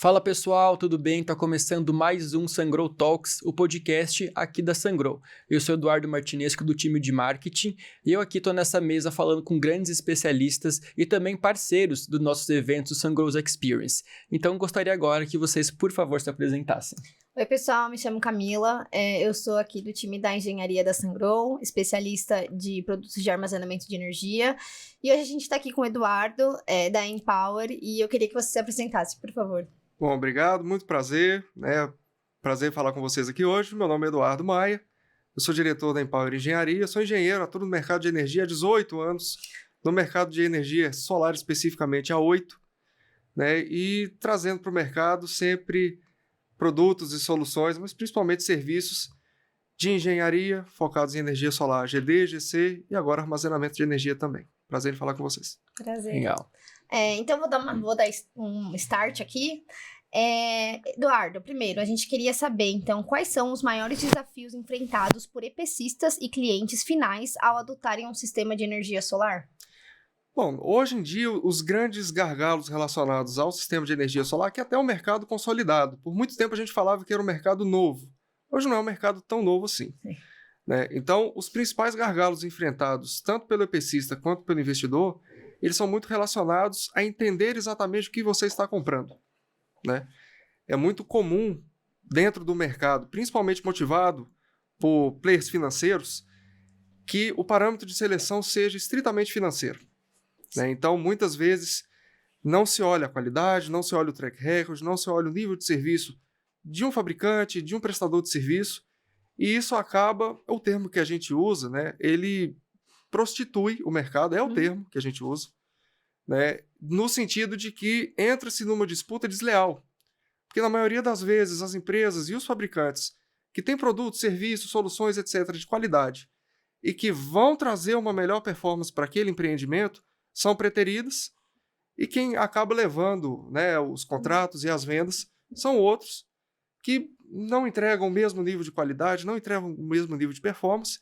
Fala pessoal, tudo bem? Tá começando mais um Sungrow Talks, o podcast aqui da Sungrow. Eu sou Eduardo Martinesco do time de marketing e eu aqui tô nessa mesa falando com grandes especialistas e também parceiros dos nossos eventos Sungrow's Experience. Então gostaria agora que vocês, por favor, se apresentassem. Oi pessoal, me chamo Camila, eu sou aqui do time da engenharia da Sungrow, especialista de produtos de armazenamento de energia. E hoje a gente está aqui com o Eduardo, da Empower, e eu queria que você se apresentasse, por favor. Bom, obrigado, muito prazer, prazer falar com vocês aqui hoje. Meu nome é Eduardo Maia, eu sou diretor da Empower Engenharia, sou engenheiro, atuo no mercado de energia há 18 anos, no mercado de energia solar especificamente há 8, e trazendo para o mercado sempre produtos e soluções, mas principalmente serviços de engenharia focados em energia solar, GD, GC e agora armazenamento de energia também. Prazer em falar com vocês. Prazer. Legal. Então vou dar um start aqui. Eduardo, primeiro, a gente queria saber, então, quais são os maiores desafios enfrentados por EPCistas e clientes finais ao adotarem um sistema de energia solar? Bom, hoje em dia, os grandes gargalos relacionados ao sistema de energia solar, que até é um mercado consolidado. Por muito tempo a gente falava que era um mercado novo. Hoje não é um mercado tão novo assim. Então, os principais gargalos enfrentados, tanto pelo EPCista quanto pelo investidor, eles são muito relacionados a entender exatamente o que você está comprando. É muito comum dentro do mercado, principalmente motivado por players financeiros, que o parâmetro de seleção seja estritamente financeiro. Então, muitas vezes, não se olha a qualidade, não se olha o track record, não se olha o nível de serviço de um fabricante, de um prestador de serviço, e isso acaba, é o termo que a gente usa, ele prostitui o mercado, é o termo que a gente usa, no sentido de que entra-se numa disputa desleal. Porque na maioria das vezes, as empresas e os fabricantes que têm produtos, serviços, soluções, etc., de qualidade, e que vão trazer uma melhor performance para aquele empreendimento, são preteridas, e quem acaba levando os contratos e as vendas são outros que não entregam o mesmo nível de qualidade, não entregam o mesmo nível de performance.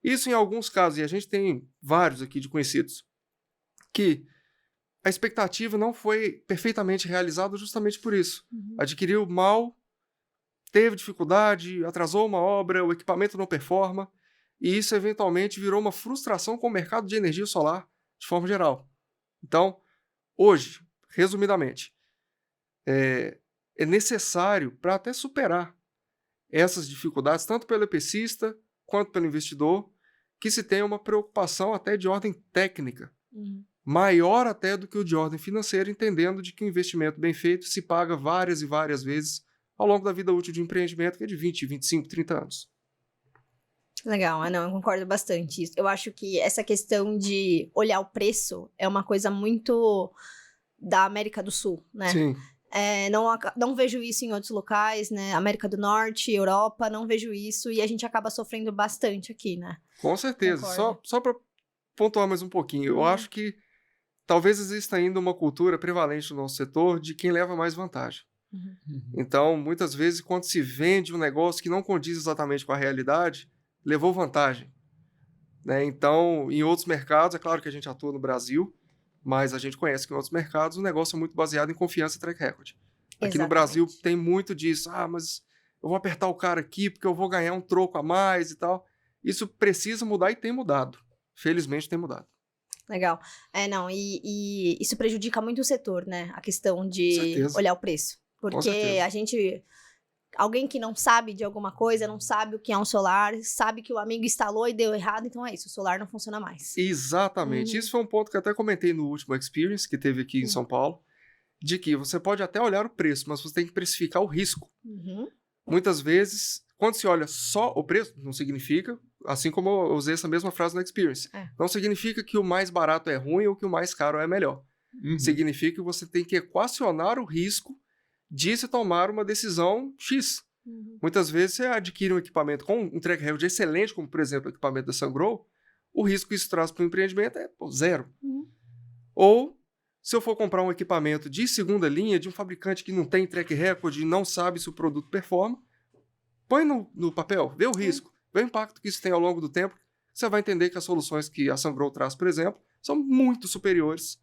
Isso em alguns casos, e a gente tem vários aqui de conhecidos, que a expectativa não foi perfeitamente realizada justamente por isso. Adquiriu mal, teve dificuldade, atrasou uma obra, o equipamento não performa, e isso eventualmente virou uma frustração com o mercado de energia solar de forma geral. Então, hoje, resumidamente, é necessário, para até superar essas dificuldades, tanto pelo EPCista quanto pelo investidor, que se tenha uma preocupação até de ordem técnica, maior até do que o de ordem financeira, entendendo de que o investimento bem feito se paga várias e várias vezes ao longo da vida útil de um empreendimento, que é de 20, 25, 30 anos. Legal, eu concordo bastante. Eu acho que essa questão de olhar o preço é uma coisa muito da América do Sul, Sim. Não vejo isso em outros locais, América do Norte, Europa, não vejo isso e a gente acaba sofrendo bastante aqui, Com certeza. Só para pontuar mais um pouquinho, eu acho que talvez exista ainda uma cultura prevalente no nosso setor de quem leva mais vantagem. Então, muitas vezes, quando se vende um negócio que não condiz exatamente com a realidade, levou vantagem. Então, em outros mercados, é claro que a gente atua no Brasil, mas a gente conhece que em outros mercados o negócio é muito baseado em confiança e track record. Aqui no Brasil tem muito disso. Mas eu vou apertar o cara aqui porque eu vou ganhar um troco a mais e tal. Isso precisa mudar e tem mudado. Felizmente tem mudado. Legal. E isso prejudica muito o setor, a questão de olhar o preço. Porque alguém que não sabe de alguma coisa, não sabe o que é um solar, sabe que o amigo instalou e deu errado, então é isso, o solar não funciona mais. Exatamente. Isso foi um ponto que eu até comentei no último Experience que teve aqui em São Paulo, de que você pode até olhar o preço, mas você tem que precificar o risco. Muitas vezes, quando se olha só o preço, não significa, assim como eu usei essa mesma frase no Experience, não significa que o mais barato é ruim ou que o mais caro é melhor. Significa que você tem que equacionar o risco de se tomar uma decisão X. Muitas vezes você adquire um equipamento com um track record excelente, como por exemplo o equipamento da Sungrow, o risco que isso traz para o empreendimento é zero. Ou, se eu for comprar um equipamento de segunda linha, de um fabricante que não tem track record e não sabe se o produto performa, põe no papel, vê o risco, vê o impacto que isso tem ao longo do tempo, você vai entender que as soluções que a Sungrow traz, por exemplo, são muito superiores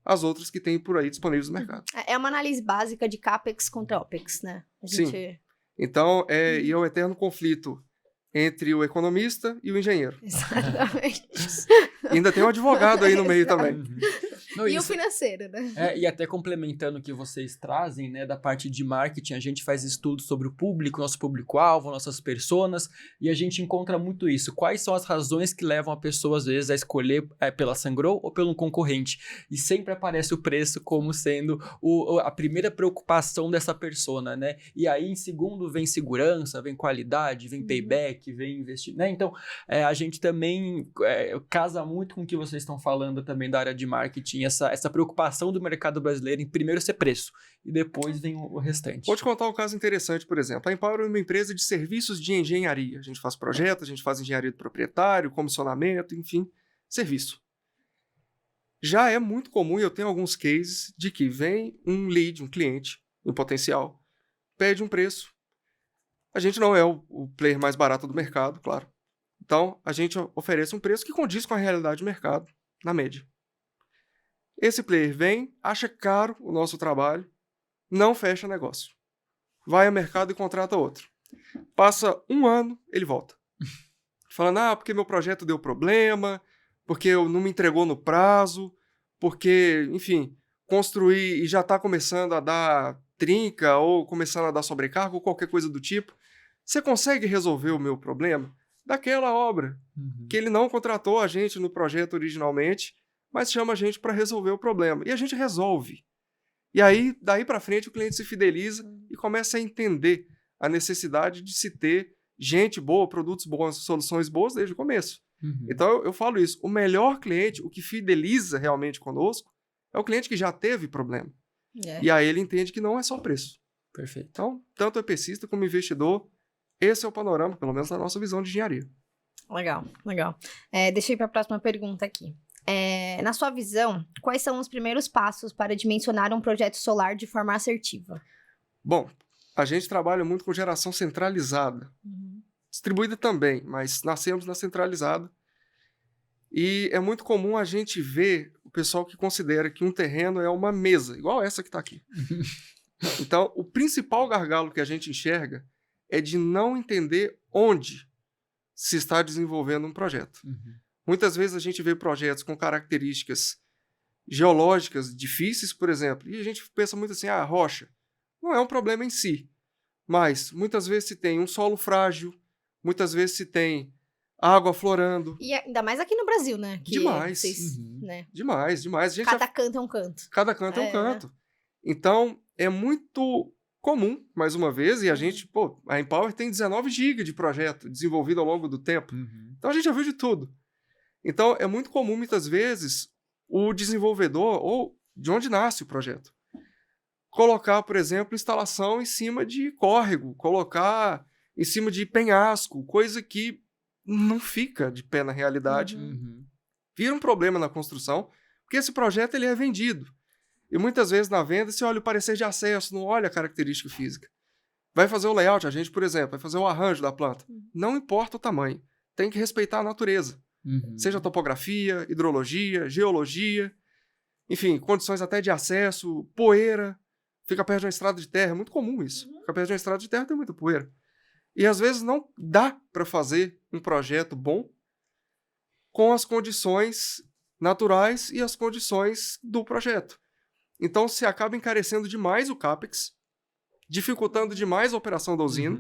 as outras que tem por aí disponíveis no mercado. É uma análise básica de CAPEX contra OPEX, né? Sim. Então, e é o eterno conflito entre o economista e o engenheiro. Exatamente. E ainda tem um advogado aí no meio também. Não, e o financeiro, né? E até complementando o que vocês trazem, né, da parte de marketing, a gente faz estudos sobre o público, nosso público-alvo, nossas personas, e a gente encontra muito isso. Quais são as razões que levam a pessoa, às vezes, a escolher pela Sungrow ou pelo concorrente? E sempre aparece o preço como sendo a primeira preocupação dessa persona, né? E aí, em segundo, vem segurança, vem qualidade, vem payback, vem investimento, né? Então, a gente também casa muito com o que vocês estão falando também da área de marketing, essa preocupação do mercado brasileiro em primeiro ser preço e depois vem o restante. Vou te contar um caso interessante, por exemplo. A Empower é uma empresa de serviços de engenharia. A gente faz projetos, a gente faz engenharia do proprietário, comissionamento, enfim, serviço. Já é muito comum, e eu tenho alguns cases, de que vem um lead, um cliente, em potencial, pede um preço. A gente não é o player mais barato do mercado, claro. Então, a gente oferece um preço que condiz com a realidade do mercado, na média. Esse player vem, acha caro o nosso trabalho, não fecha negócio. Vai ao mercado e contrata outro. Passa um ano, ele volta. Falando, porque meu projeto deu problema, porque eu não me entregou no prazo, porque, enfim, construí e já está começando a dar trinca ou começando a dar sobrecarga ou qualquer coisa do tipo. Você consegue resolver o meu problema? Daquela obra, que ele não contratou a gente no projeto originalmente, mas chama a gente para resolver o problema. E a gente resolve. E aí, daí para frente, o cliente se fideliza e começa a entender a necessidade de se ter gente boa, produtos bons, soluções boas desde o começo. Então, eu falo isso. O melhor cliente, o que fideliza realmente conosco, é o cliente que já teve problema. E aí ele entende que não é só preço. Perfeito. Então, tanto o EPCista como o investidor, esse é o panorama, pelo menos na nossa visão de engenharia. Legal, legal. Deixa eu ir para a próxima pergunta aqui. Na sua visão, quais são os primeiros passos para dimensionar um projeto solar de forma assertiva? Bom, a gente trabalha muito com geração centralizada. Distribuída também, mas nascemos na centralizada. E é muito comum a gente ver o pessoal que considera que um terreno é uma mesa, igual essa que está aqui. Então, o principal gargalo que a gente enxerga é de não entender onde se está desenvolvendo um projeto. Muitas vezes a gente vê projetos com características geológicas difíceis, por exemplo, e a gente pensa muito assim, rocha não é um problema em si, mas muitas vezes se tem um solo frágil, muitas vezes se tem água aflorando. E ainda mais aqui no Brasil, né? Que demais. Vocês, né? Demais. Cada canto é um canto. Cada canto é um canto. Então, é muito comum, mais uma vez, e a gente, a Empower tem 19 GB de projeto desenvolvido ao longo do tempo. Então, a gente já viu de tudo. Então, é muito comum, muitas vezes, o desenvolvedor, ou de onde nasce o projeto, colocar, por exemplo, instalação em cima de córrego, colocar em cima de penhasco, coisa que não fica de pé na realidade. Vira um problema na construção, porque esse projeto ele é vendido. E muitas vezes na venda você olha o parecer de acesso, não olha a característica física. Vai fazer o layout, a gente, por exemplo, vai fazer o arranjo da planta. Não importa o tamanho, tem que respeitar a natureza. Seja topografia, hidrologia, geologia, enfim, condições até de acesso, poeira, fica perto de uma estrada de terra, é muito comum isso. Fica perto de uma estrada de terra tem muita poeira. E às vezes não dá para fazer um projeto bom com as condições naturais e as condições do projeto. Então se acaba encarecendo demais o CAPEX, dificultando demais a operação da usina,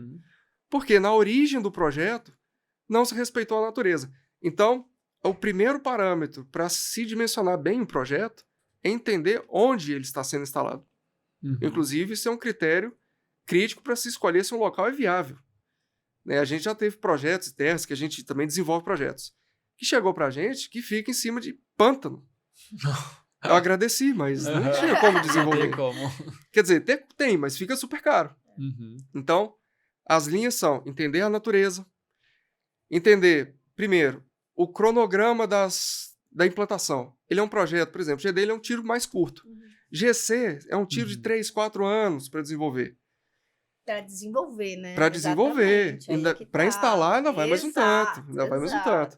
porque na origem do projeto não se respeitou a natureza. Então, o primeiro parâmetro para se dimensionar bem um projeto é entender onde ele está sendo instalado. Inclusive, isso é um critério crítico para se escolher se um local é viável. A gente já teve projetos e terras, que a gente também desenvolve projetos, que chegou para a gente que fica em cima de pântano. Eu agradeci, mas não tinha como desenvolver. Tem como. Quer dizer, tem, mas fica super caro. Então, as linhas são entender a natureza, entender, primeiro, o cronograma da implantação. Ele é um projeto, por exemplo, GD ele é um tiro mais curto. GC é um tiro de 3, 4 anos para desenvolver. Para desenvolver, né? Para desenvolver. Para instalar ainda vai mais um tanto.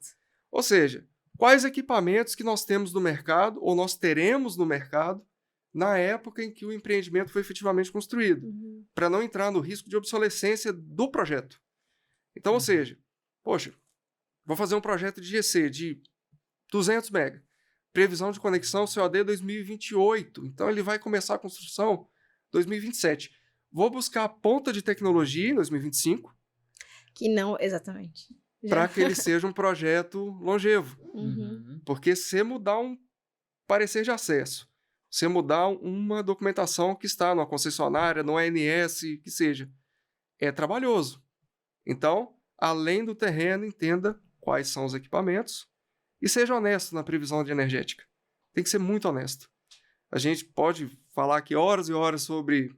Ou seja, quais equipamentos que nós temos no mercado, ou nós teremos no mercado, na época em que o empreendimento foi efetivamente construído, para não entrar no risco de obsolescência do projeto. Então, ou seja, poxa, vou fazer um projeto de GC de 200 MB, previsão de conexão COD 2028, então ele vai começar a construção 2027. Vou buscar a ponta de tecnologia em 2025. Que não, exatamente. Para que ele seja um projeto longevo. Porque se mudar um parecer de acesso, se mudar uma documentação que está numa concessionária, no ANS, que seja, é trabalhoso. Então, além do terreno, entenda quais são os equipamentos e seja honesto na previsão de energética. Tem que ser muito honesto. A gente pode falar aqui horas e horas sobre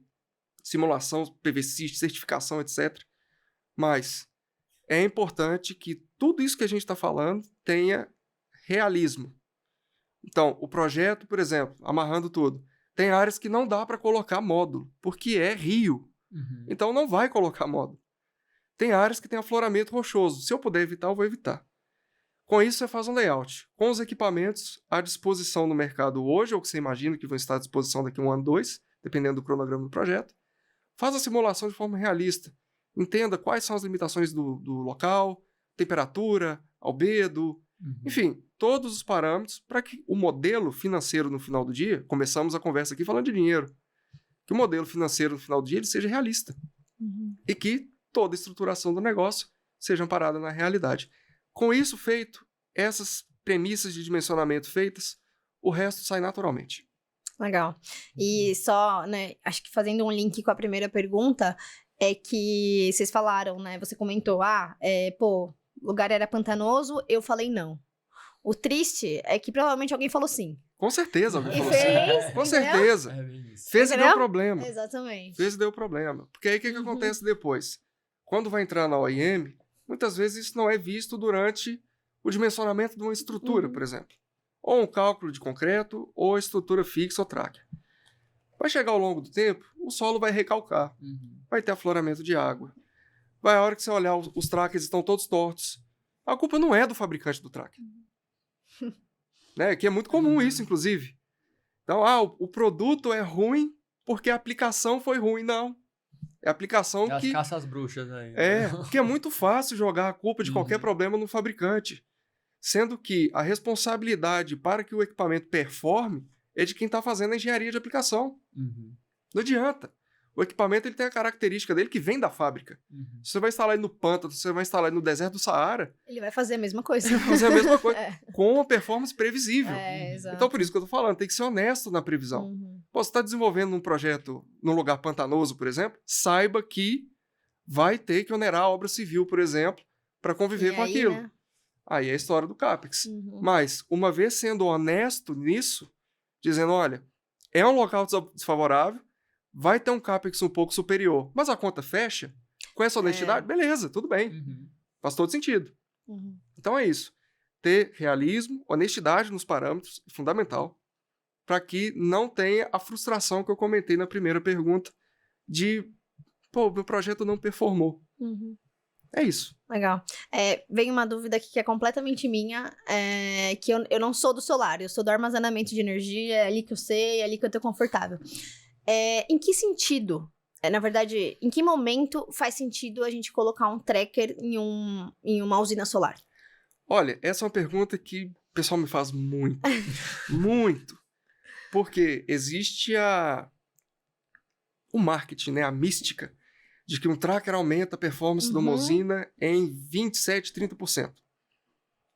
simulação, PVC, certificação, etc. Mas é importante que tudo isso que a gente está falando tenha realismo. Então, o projeto, por exemplo, amarrando tudo, tem áreas que não dá para colocar módulo, porque é rio. Então, não vai colocar módulo. Tem áreas que tem afloramento rochoso. Se eu puder evitar, eu vou evitar. Com isso, você faz um layout, com os equipamentos à disposição no mercado hoje, ou que você imagina que vão estar à disposição daqui a 1 ano, 2, dependendo do cronograma do projeto. Faz a simulação de forma realista. Entenda quais são as limitações do local, temperatura, albedo, enfim, todos os parâmetros para que o modelo financeiro no final do dia, começamos a conversa aqui falando de dinheiro, que o modelo financeiro no final do dia ele seja realista e que toda a estruturação do negócio seja amparada na realidade. Com isso feito, essas premissas de dimensionamento feitas, o resto sai naturalmente. Legal. E só, né, acho que fazendo um link com a primeira pergunta, é que vocês falaram, né, você comentou, o lugar era pantanoso, eu falei não. O triste é que provavelmente alguém falou sim. Com certeza alguém falou fez, sim. Com certeza. Fez e deu problema. Exatamente. Fez e deu problema. Porque aí o que acontece depois? Quando vai entrar na OIM, muitas vezes isso não é visto durante o dimensionamento de uma estrutura, por exemplo. Ou um cálculo de concreto, ou estrutura fixa ou tracker. Vai chegar ao longo do tempo, o solo vai recalcar. Vai ter afloramento de água. Vai a hora que você olhar, os trackers estão todos tortos. A culpa não é do fabricante do tracker. Né? Que é muito comum isso, inclusive. Então, o produto é ruim porque a aplicação foi ruim. Não. É a aplicação As que... caças bruxas aí. porque é muito fácil jogar a culpa de qualquer problema no fabricante. Sendo que a responsabilidade para que o equipamento performe é de quem está fazendo a engenharia de aplicação. Não adianta. O equipamento ele tem a característica dele que vem da fábrica. Se você vai instalar ele no pântano, se você vai instalar ele no deserto do Saara... Ele vai fazer a mesma coisa. Ele vai fazer a mesma coisa, com uma performance previsível. Exato. Então, por isso que eu estou falando, tem que ser honesto na previsão. Pô, você está desenvolvendo um projeto num lugar pantanoso, por exemplo, saiba que vai ter que onerar a obra civil, por exemplo, para conviver com aquilo. Né? Aí é a história do CAPEX. Mas, uma vez sendo honesto nisso, dizendo, olha, é um local desfavorável, vai ter um CAPEX um pouco superior, mas a conta fecha, com essa honestidade, beleza, tudo bem. Faz todo sentido. Então é isso. Ter realismo, honestidade nos parâmetros, é fundamental, para que não tenha a frustração que eu comentei na primeira pergunta de, meu projeto não performou. É isso. Legal. Vem uma dúvida aqui que é completamente minha, que eu não sou do solar, eu sou do armazenamento de energia, é ali que eu sei, é ali que eu tô confortável. Em que sentido, na verdade, em que momento faz sentido a gente colocar um tracker em uma usina solar? Olha, essa é uma pergunta que o pessoal me faz muito, muito. Porque existe o marketing, né, a mística, de que um tracker aumenta a performance de uma usina em 27%, 30%.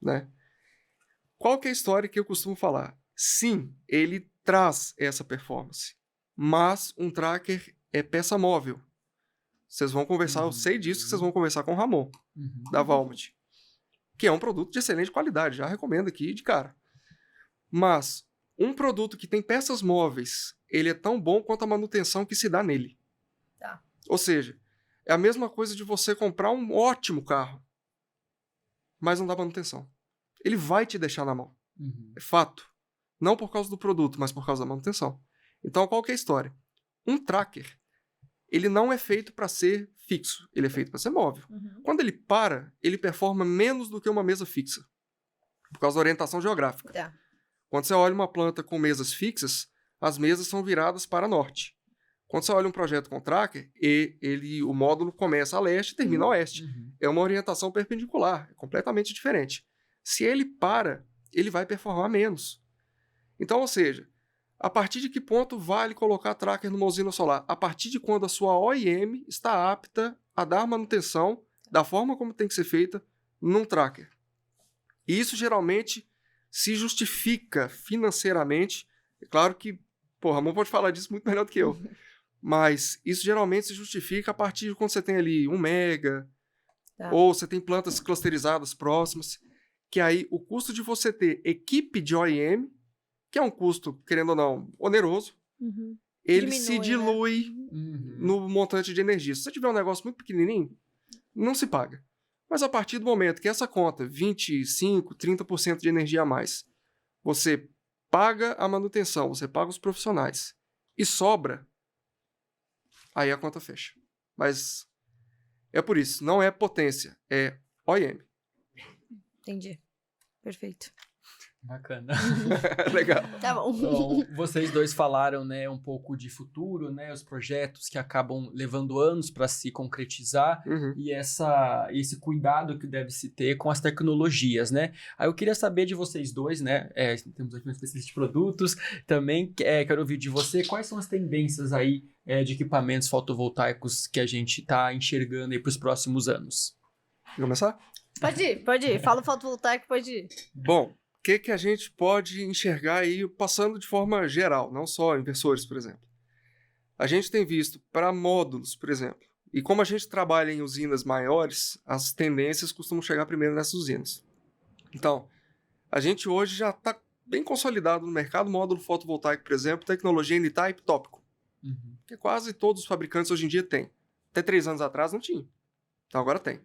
Né? Qual que é a história que eu costumo falar? Sim, ele traz essa performance. Mas um tracker é peça móvel. Vocês vão conversar, eu sei disso, que vocês vão conversar com o Ramon, da Valmet, que é um produto de excelente qualidade, já recomendo aqui de cara. Mas um produto que tem peças móveis, ele é tão bom quanto a manutenção que se dá nele. Tá. Ou seja, é a mesma coisa de você comprar um ótimo carro, mas não dá manutenção. Ele vai te deixar na mão. É fato. Não por causa do produto, mas por causa da manutenção. Então, qual que é a história? Um tracker, ele não é feito para ser fixo, ele é feito para ser móvel. Quando ele para, ele performa menos do que uma mesa fixa. por causa da orientação geográfica. Tá. Quando você olha uma planta com mesas fixas, as mesas são viradas para norte. Quando você olha um projeto com tracker, o módulo começa a leste e termina a oeste. É uma orientação perpendicular, é completamente diferente. Se ele para, ele vai performar menos. Então, ou seja, a partir de que ponto vale colocar tracker numa usina solar? A partir de quando a sua OEM está apta a dar manutenção da forma como tem que ser feita num tracker. E isso geralmente se justifica financeiramente. É claro que, Ramon pode falar disso muito melhor do que eu. Mas isso geralmente se justifica a partir de quando você tem ali 1 mega, ou você tem plantas clusterizadas próximas, que aí o custo de você ter equipe de OEM, que é um custo, querendo ou não, oneroso, ele se dilui no montante de energia. Se você tiver um negócio muito pequenininho, não se paga. Mas a partir do momento que essa conta, 25%, 30% de energia a mais, você paga a manutenção, você paga os profissionais e sobra, aí a conta fecha. Mas é por isso, não é potência, é OEM. Entendi. Perfeito. Bacana. Legal. Tá bom. Bom, vocês dois falaram, né, um pouco de futuro, né, os projetos que acabam levando anos para se concretizar e esse cuidado que deve se ter com as tecnologias, né? Aí eu queria saber de vocês dois, né, temos aqui um especialista de produtos, também quero ouvir de você, quais são as tendências aí de equipamentos fotovoltaicos que a gente está enxergando aí para os próximos anos? Vamos começar? Pode ir. Fala o fotovoltaico, pode ir. Bom, o que a gente pode enxergar aí passando de forma geral, não só inversores, por exemplo. A gente tem visto para módulos, por exemplo, e como a gente trabalha em usinas maiores, as tendências costumam chegar primeiro nessas usinas. Então, a gente hoje já está bem consolidado no mercado, módulo fotovoltaico, por exemplo, tecnologia N-Type tópico, que quase todos os fabricantes hoje em dia têm. Até 3 anos atrás não tinha, então agora tem.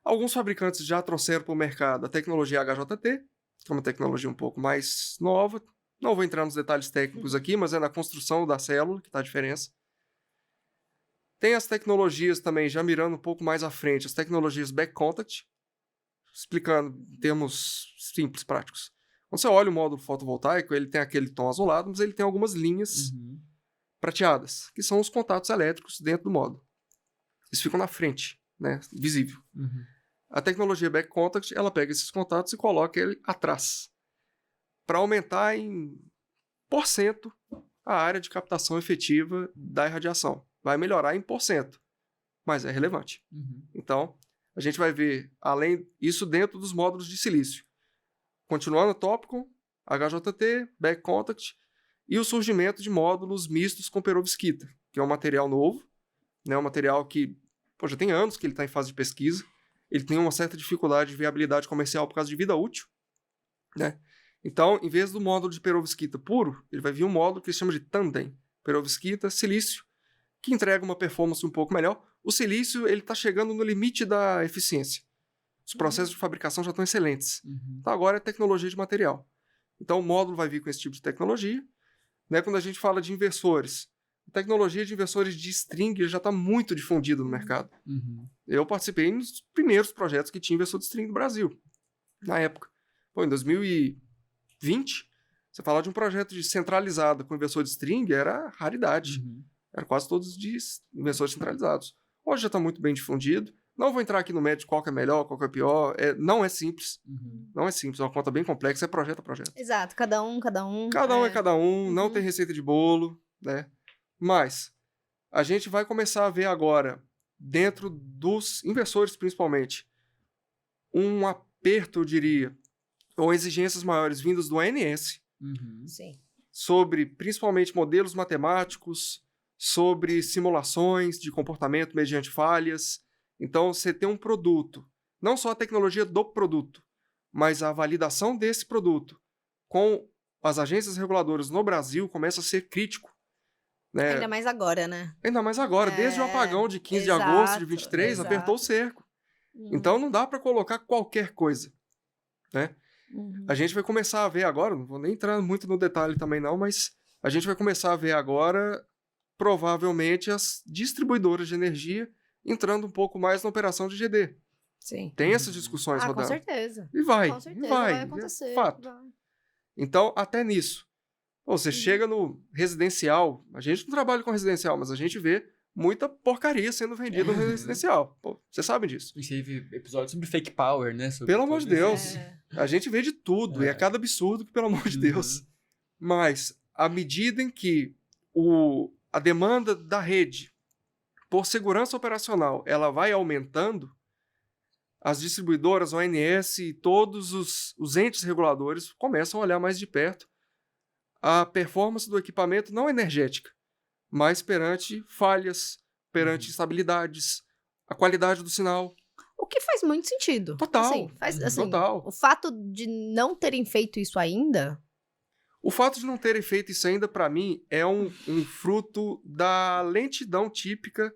Alguns fabricantes já trouxeram para o mercado a tecnologia HJT, que é uma tecnologia um pouco mais nova. Não vou entrar nos detalhes técnicos aqui, mas é na construção da célula que está a diferença. Tem as tecnologias também, já mirando um pouco mais à frente, as tecnologias back contact, explicando em termos simples, práticos. Quando você olha o módulo fotovoltaico, ele tem aquele tom azulado, mas ele tem algumas linhas prateadas, que são os contatos elétricos dentro do módulo. Eles ficam na frente, né, visível. A tecnologia back contact, ela pega esses contatos e coloca ele atrás, para aumentar em % a área de captação efetiva da irradiação. Vai melhorar em %, mas é relevante. Então, a gente vai ver, além isso dentro dos módulos de silício. Continuando tópico, HJT, back contact, e o surgimento de módulos mistos com perovskita, que é um material novo, né, um material que já tem anos que ele está em fase de pesquisa. Ele tem uma certa dificuldade de viabilidade comercial por causa de vida útil, né? Então, em vez do módulo de perovskita puro, ele vai vir um módulo que se chama de tandem, perovskita, silício, que entrega uma performance um pouco melhor. O silício, ele está chegando no limite da eficiência. Os processos de fabricação já estão excelentes. Então, agora é tecnologia de material. Então, o módulo vai vir com esse tipo de tecnologia, né? Quando a gente fala de inversores, a tecnologia de inversores de string já está muito difundida no mercado. Eu participei nos primeiros projetos que tinha inversor de string no Brasil, na época. Em 2020, você falar de um projeto centralizado com inversor de string era raridade. Eram quase todos de inversores centralizados. Hoje já está muito bem difundido. Não vou entrar aqui no mérito de qual que é melhor, qual que é pior. Não é simples. Não é simples. É uma conta bem complexa, é projeto a projeto. Exato. Cada um. Cada um é cada um. Não tem receita de bolo, né? Mas a gente vai começar a ver agora, dentro dos inversores principalmente, um aperto, eu diria, ou exigências maiores vindas do ANS, sobre principalmente modelos matemáticos, sobre simulações de comportamento mediante falhas. Então, você tem um produto, não só a tecnologia do produto, mas a validação desse produto com as agências reguladoras no Brasil começa a ser crítico. Né? Ainda mais agora, né? Ainda mais agora. Desde o apagão de 15 de agosto de 23, apertou o cerco. Então, não dá para colocar qualquer coisa. Né? A gente vai começar a ver agora, não vou nem entrar muito no detalhe também não, mas a gente vai começar a ver agora, provavelmente, as distribuidoras de energia entrando um pouco mais na operação de GD. Sim. Tem essas discussões rodando. Com certeza. E vai. Com certeza vai acontecer. Fato. Vai. Então, até nisso. Você chega no residencial, a gente não trabalha com residencial, mas a gente vê muita porcaria sendo vendida no residencial. Pô, vocês sabem disso. A gente teve episódio sobre fake power, né? Sobre pelo amor de Deus. A gente vê de tudo, e é cada absurdo que, pelo amor de Deus. Mas, à medida em que a demanda da rede por segurança operacional ela vai aumentando, as distribuidoras, ONS e todos os entes reguladores começam a olhar mais de perto a performance do equipamento, não energética, mas perante falhas, perante instabilidades, a qualidade do sinal. O que faz muito sentido. Total. Total. O fato de não terem feito isso ainda... O fato de não terem feito isso ainda, para mim, é um fruto da lentidão típica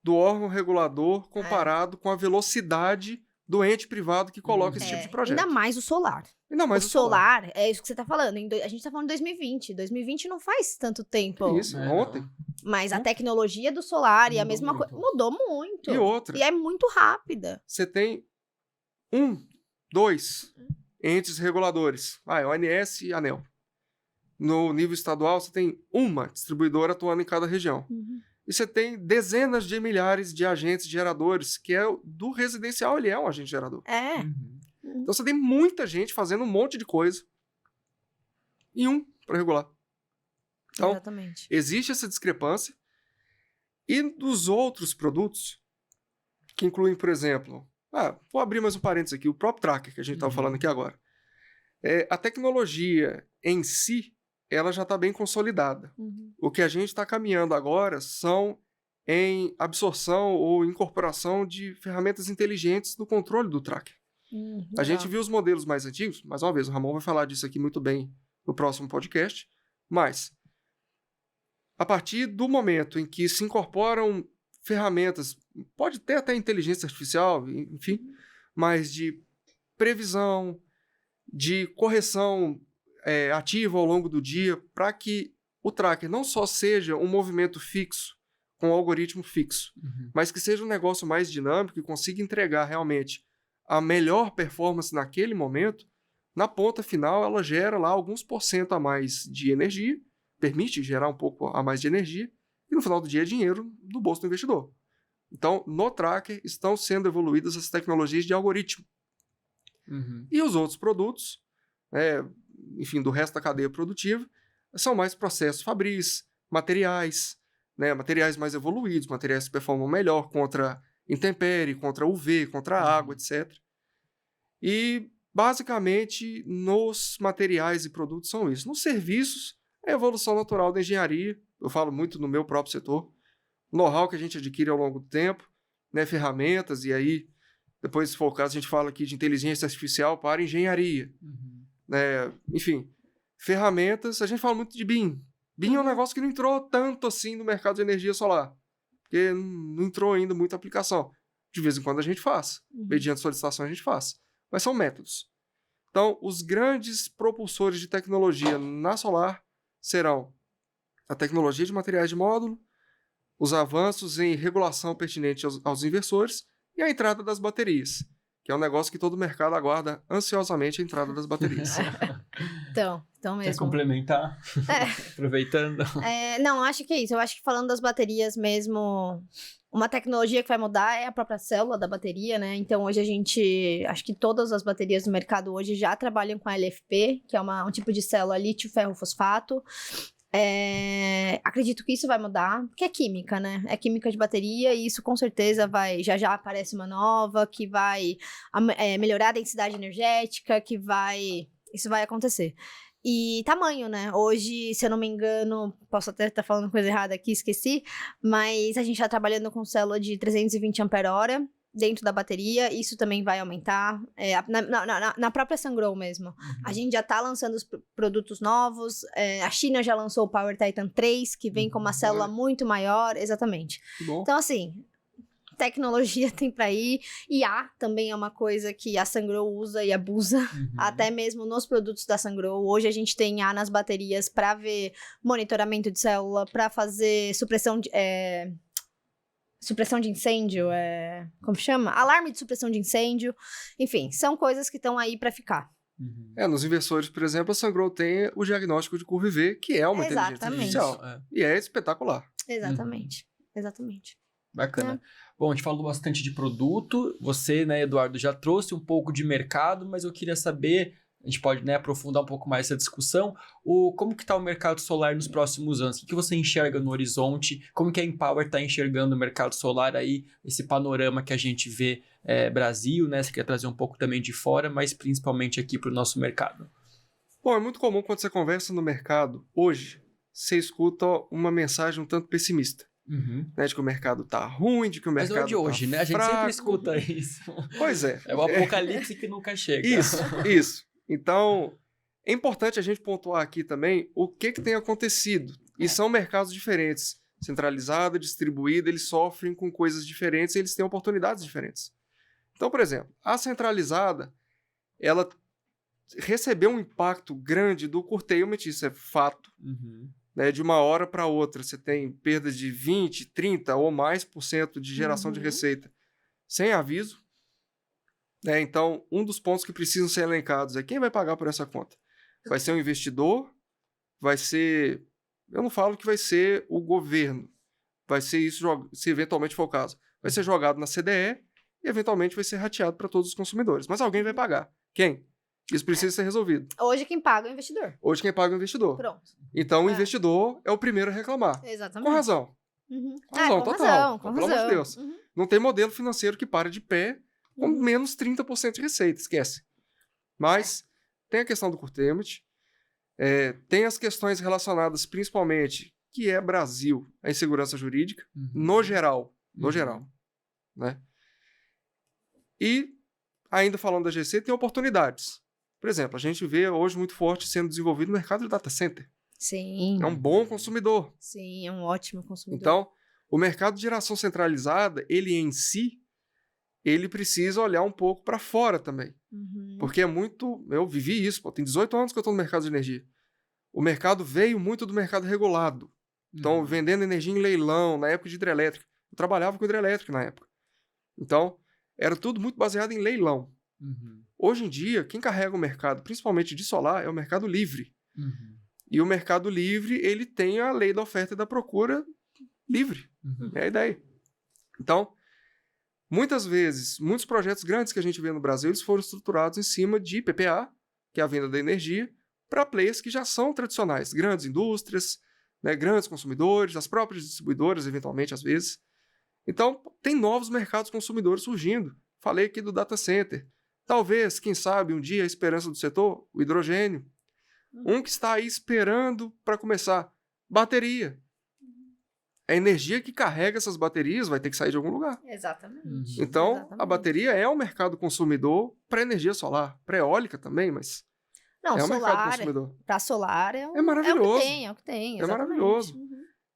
do órgão regulador comparado com a velocidade do ente privado que coloca esse tipo de projeto. Ainda mais o solar. O solar, é isso que você tá falando. A gente tá falando de 2020. 2020 não faz tanto tempo. Isso, ontem. Mas a tecnologia do solar e a mesma coisa mudou muito. E outra. E é muito rápida. Você tem 2 entes reguladores. ONS e ANEEL. No nível estadual, você tem uma distribuidora atuando em cada região. E você tem dezenas de milhares de agentes geradores, que do residencial, ele é um agente gerador. Então você tem muita gente fazendo um monte de coisa e para regular. Então, exatamente. Existe essa discrepância. E dos outros produtos, que incluem, por exemplo, vou abrir mais um parênteses aqui, o próprio tracker que a gente estava falando aqui agora. A tecnologia em si, ela já está bem consolidada. O que a gente está caminhando agora são em absorção ou incorporação de ferramentas inteligentes no controle do tracker. A gente viu os modelos mais antigos, mais uma vez, o Ramon vai falar disso aqui muito bem no próximo podcast, mas a partir do momento em que se incorporam ferramentas, pode ter até inteligência artificial, enfim, mas de previsão, de correção ativa ao longo do dia, para que o tracker não só seja um movimento fixo, com um algoritmo fixo, mas que seja um negócio mais dinâmico e consiga entregar realmente a melhor performance naquele momento, na ponta final ela gera lá alguns % a mais de energia, permite gerar um pouco a mais de energia, e no final do dia é dinheiro do bolso do investidor. Então, no tracker estão sendo evoluídas as tecnologias de algoritmo. E os outros produtos, enfim, do resto da cadeia produtiva, são mais processos fabris, materiais, materiais mais evoluídos, materiais que performam melhor contra intempérie, contra UV, contra água, etc. E, basicamente, nos materiais e produtos são isso. Nos serviços, é a evolução natural da engenharia. Eu falo muito no meu próprio setor. Know-how que a gente adquire ao longo do tempo, ferramentas, e aí, depois, se for o caso, a gente fala aqui de inteligência artificial para engenharia. Enfim, ferramentas, a gente fala muito de BIM. BIM é um negócio que não entrou tanto assim no mercado de energia solar, porque não entrou ainda muita aplicação. De vez em quando a gente faz, mediante solicitação a gente faz, mas são métodos. Então, os grandes propulsores de tecnologia na solar serão a tecnologia de materiais de módulo, os avanços em regulação pertinente aos inversores e a entrada das baterias, que é um negócio que todo mercado aguarda ansiosamente a entrada das baterias. Então mesmo. Quer complementar? Aproveitando. Não, acho que é isso. Eu acho que falando das baterias mesmo, uma tecnologia que vai mudar é a própria célula da bateria, né? Então, hoje acho que todas as baterias do mercado hoje já trabalham com a LFP, que é um tipo de célula lítio-ferro-fosfato. Acredito que isso vai mudar, porque é química, né? É química de bateria e isso com certeza vai... Já aparece uma nova que vai melhorar a densidade energética, isso vai acontecer. E tamanho, né? Hoje, se eu não me engano, posso até estar falando coisa errada aqui, esqueci, mas a gente está trabalhando com célula de 320 ampere-hora dentro da bateria, isso também vai aumentar, na própria Sungrow mesmo. A gente já está lançando os produtos novos, a China já lançou o Power Titan 3, que vem com uma célula muito maior, exatamente. Então, assim... Tecnologia tem para ir, IA também é uma coisa que a Sungrow usa e abusa, até mesmo nos produtos da Sungrow. Hoje a gente tem IA nas baterias para ver monitoramento de célula, para fazer supressão de... supressão de incêndio, como chama? Alarme de supressão de incêndio. Enfim, são coisas que estão aí para ficar. Nos inversores, por exemplo, a Sungrow tem o diagnóstico de curva IV, que é uma inteligência artificial. E é espetacular. Exatamente. Bacana. Bom, a gente falou bastante de produto. Você, né, Eduardo, já trouxe um pouco de mercado, mas eu queria saber, a gente pode, né, aprofundar um pouco mais essa discussão, como que está o mercado solar nos próximos anos? O que você enxerga no horizonte? Como que a Empower está enxergando o mercado solar aí, esse panorama que a gente vê Brasil, né? Você quer trazer um pouco também de fora, mas principalmente aqui para o nosso mercado. Bom, é muito comum quando você conversa no mercado, hoje, você escuta uma mensagem um tanto pessimista. Né, de que o mercado tá ruim, de que o mercado tá fraco. Mas não é de hoje, né? A gente sempre escuta isso. Pois é. É o apocalipse que nunca chega. Isso. Então, é importante a gente pontuar aqui também o que tem acontecido. E são mercados diferentes. Centralizado, distribuído, eles sofrem com coisas diferentes e eles têm oportunidades diferentes. Então, por exemplo, a centralizada, ela recebeu um impacto grande do curtailment, isso é fato. Né, de uma hora para outra, você tem perda de 20, 30 ou mais % de geração de receita sem aviso. Né? Então, um dos pontos que precisam ser elencados é quem vai pagar por essa conta. Vai ser o investidor? Vai ser... Eu não falo que vai ser o governo. Vai ser isso, se eventualmente for o caso. Vai ser jogado na CDE e eventualmente vai ser rateado para todos os consumidores. Mas alguém vai pagar. Quem? Isso precisa ser resolvido. Hoje quem paga é o investidor. Hoje quem paga é o investidor. Pronto. Então o investidor é o primeiro a reclamar. Exatamente. Com razão. Com total. Com pelo razão. amor de Deus. Não tem modelo financeiro que para de pé com menos 30% de receita, esquece. Mas tem a questão do curtailment, tem as questões relacionadas principalmente, que é Brasil, a insegurança jurídica, no geral. Né? E, ainda falando da GC, tem oportunidades. Por exemplo, a gente vê hoje muito forte sendo desenvolvido no mercado de data center. Sim. É um bom consumidor. Sim, é um ótimo consumidor. Então, o mercado de geração centralizada, ele em si, ele precisa olhar um pouco para fora também. Porque é muito... Eu vivi isso, tem 18 anos que eu estou no mercado de energia. O mercado veio muito do mercado regulado. Então, vendendo energia em leilão, na época de hidrelétrica. Eu trabalhava com hidrelétrica na época. Então, era tudo muito baseado em leilão. Hoje em dia, quem carrega o mercado, principalmente de solar, é o mercado livre. E o mercado livre, ele tem a lei da oferta e da procura livre. É a ideia. Então, muitas vezes, muitos projetos grandes que a gente vê no Brasil, eles foram estruturados em cima de PPA, que é a venda da energia, para players que já são tradicionais, grandes indústrias, né, grandes consumidores, as próprias distribuidoras, eventualmente, às vezes. Então, tem novos mercados consumidores surgindo. Falei aqui do data center. Talvez, quem sabe, um dia a esperança do setor, o hidrogênio. Um que está aí esperando para começar, bateria. A energia que carrega essas baterias vai ter que sair de algum lugar. Exatamente. Então, a bateria é um mercado consumidor para energia solar, para eólica também, mas não, é um solar, mercado consumidor. Para solar é maravilhoso. É o que tem. É maravilhoso.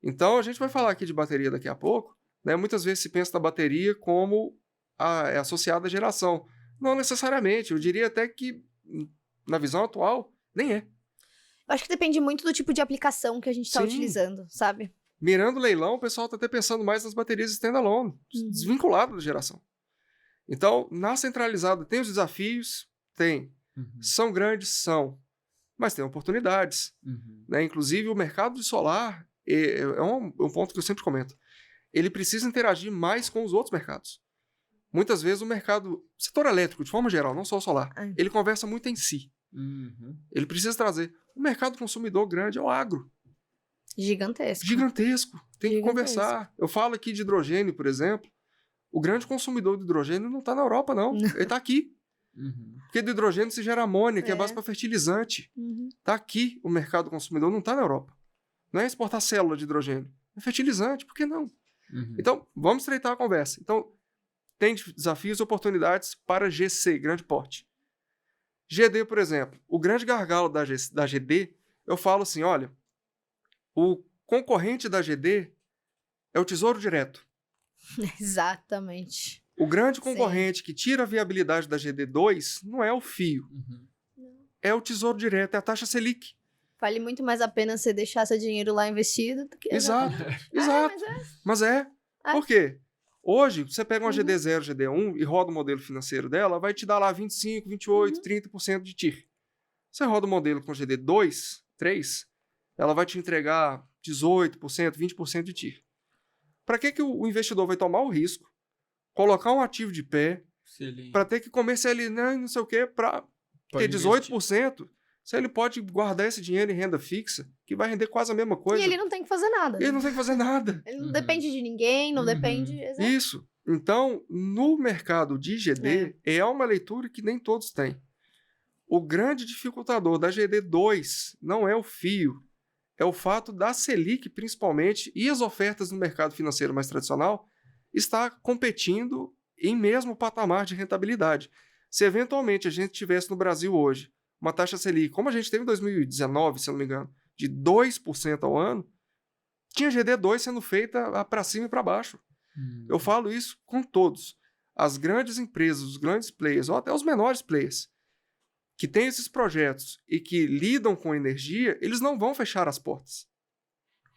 Então, a gente vai falar aqui de bateria daqui a pouco. Né? Muitas vezes se pensa da bateria como é associada à geração. Não necessariamente. Eu diria até que, na visão atual, nem é. Eu acho que depende muito do tipo de aplicação que a gente está utilizando, sabe? Mirando o leilão, o pessoal está até pensando mais nas baterias standalone, desvinculadas da geração. Então, na centralizada, tem os desafios? Tem. São grandes? São. Mas tem oportunidades. Né? Inclusive, o mercado de solar é um ponto que eu sempre comento. Ele precisa interagir mais com os outros mercados. Muitas vezes o mercado, setor elétrico, de forma geral, não só o solar, ele conversa muito em si. Ele precisa trazer. O mercado consumidor grande é o agro. Gigantesco. Tem que conversar. Eu falo aqui de hidrogênio, por exemplo. O grande consumidor de hidrogênio não está na Europa, não. Ele está aqui. Porque do hidrogênio se gera amônia, que é base para fertilizante. Está aqui o mercado consumidor, não está na Europa. Não é exportar célula de hidrogênio. É fertilizante, por que não? Então, vamos estreitar a conversa. Então, tem desafios e oportunidades para GC, grande porte. GD, por exemplo. O grande gargalo da GD, eu falo assim, olha, o concorrente da GD é o Tesouro Direto. Exatamente. O grande concorrente que tira a viabilidade da GD2 não é o fio. É o Tesouro Direto, é a taxa Selic. Vale muito mais a pena você deixar seu dinheiro lá investido do que... Exato. Mas é. Por quê? Hoje, você pega uma GD0, GD1 e roda o modelo financeiro dela, vai te dar lá 25%, 28%, 30% de TIR. Você roda o modelo com GD2, 3, ela vai te entregar 18%, 20% de TIR. Para que o investidor vai tomar o risco, colocar um ativo de pé, para ter que comercializar não sei o quê, para ter 18%, se ele pode guardar esse dinheiro em renda fixa, que vai render quase a mesma coisa. E ele não tem que fazer nada. Ele não tem que fazer nada. Ele não depende de ninguém, não depende... Exato. Isso. Então, no mercado de GD, é uma leitura que nem todos têm. O grande dificultador da GD2 não é o fio, é o fato da Selic, principalmente, e as ofertas no mercado financeiro mais tradicional, estar competindo em mesmo patamar de rentabilidade. Se eventualmente a gente tivesse no Brasil hoje uma taxa Selic, como a gente teve em 2019, se eu não me engano, de 2% ao ano, tinha GD2 sendo feita para cima e para baixo. Eu falo isso com todos. As grandes empresas, os grandes players, ou até os menores players, que têm esses projetos e que lidam com energia, eles não vão fechar as portas.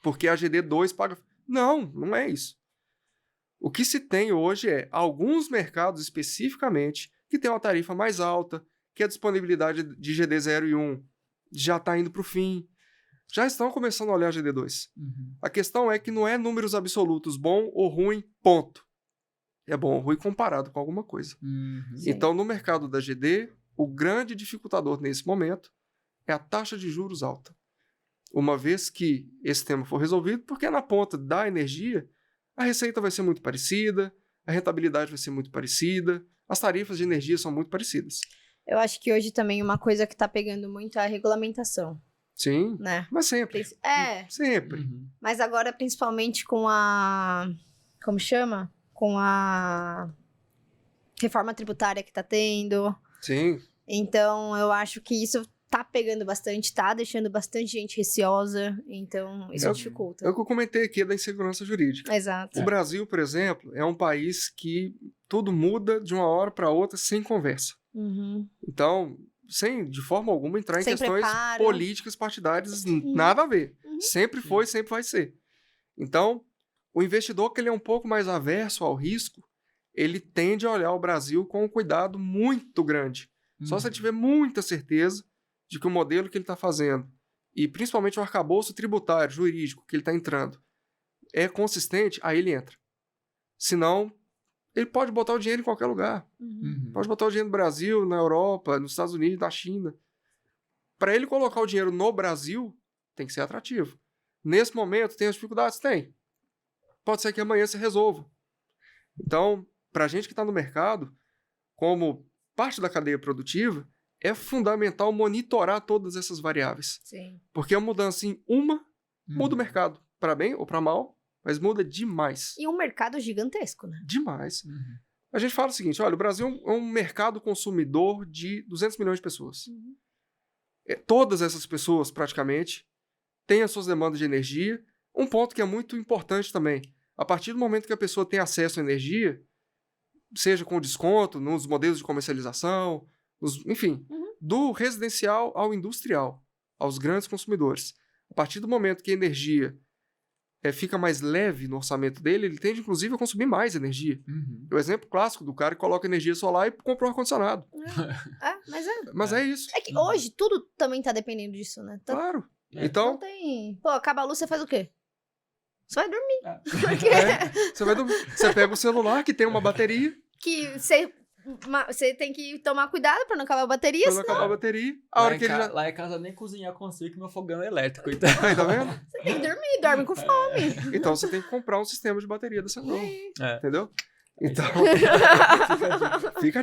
Porque a GD2 paga... Não é isso. O que se tem hoje é alguns mercados especificamente que têm uma tarifa mais alta, que a disponibilidade de GD0 e 1 já está indo para o fim. Já estão começando a olhar a GD2. A questão é que não é números absolutos, bom ou ruim, ponto. É bom ou ruim comparado com alguma coisa. Então, no mercado da GD, o grande dificultador nesse momento é a taxa de juros alta. Uma vez que esse tema for resolvido, porque na ponta da energia, a receita vai ser muito parecida, a rentabilidade vai ser muito parecida, as tarifas de energia são muito parecidas. Eu acho que hoje também uma coisa que está pegando muito é a regulamentação. Sim, né? Mas sempre. Sempre. Mas agora, principalmente com a... Como chama? Com a reforma tributária que está tendo. Sim. Então, eu acho que isso tá pegando bastante, tá deixando bastante gente receosa. Então, isso dificulta. É o que eu comentei aqui da insegurança jurídica. Exato. O Brasil, por exemplo, é um país que tudo muda de uma hora para outra sem conversa. Então, sem de forma alguma entrar em questões políticas, partidárias, nada a ver. Sempre foi, sempre vai ser. Então, o investidor que ele é um pouco mais averso ao risco, ele tende a olhar o Brasil com um cuidado muito grande. Só se ele tiver muita certeza de que o modelo que ele está fazendo, e principalmente o arcabouço tributário, jurídico que ele está entrando, é consistente, aí ele entra. Senão, ele pode botar o dinheiro em qualquer lugar. Pode botar o dinheiro no Brasil, na Europa, nos Estados Unidos, na China. Para ele colocar o dinheiro no Brasil, tem que ser atrativo. Nesse momento, tem as dificuldades? Tem. Pode ser que amanhã se resolva. Então, para a gente que está no mercado, como parte da cadeia produtiva, é fundamental monitorar todas essas variáveis. Sim. Porque a mudança em uma muda o mercado, para bem ou para mal, mas muda demais. E um mercado gigantesco, né? Demais. A gente fala o seguinte, olha, o Brasil é um mercado consumidor de 200 milhões de pessoas. Todas essas pessoas, praticamente, têm as suas demandas de energia. Um ponto que é muito importante também, a partir do momento que a pessoa tem acesso à energia, seja com desconto, nos modelos de comercialização, enfim, do residencial ao industrial, aos grandes consumidores. A partir do momento que a energia fica mais leve no orçamento dele, ele tende, inclusive, a consumir mais energia. O exemplo clássico do cara que coloca energia solar e compra um ar-condicionado. Mas é isso. É que hoje tudo também tá dependendo disso, né? Claro. Então... Não tem... Pô, acaba a luz, você faz o quê? Você vai dormir. Você vai dormir. Você pega o celular, que tem uma bateria. Que você tem que tomar cuidado pra não acabar a bateria. Pra não acabar a bateria. A hora que ele já... Lá em casa nem cozinhar consigo, que meu fogão é elétrico. Então... Aí, tá vendo? Você tem que dormir, dorme com fome. Então você tem que comprar um sistema de bateria da Sungrow. Entendeu? Então, fica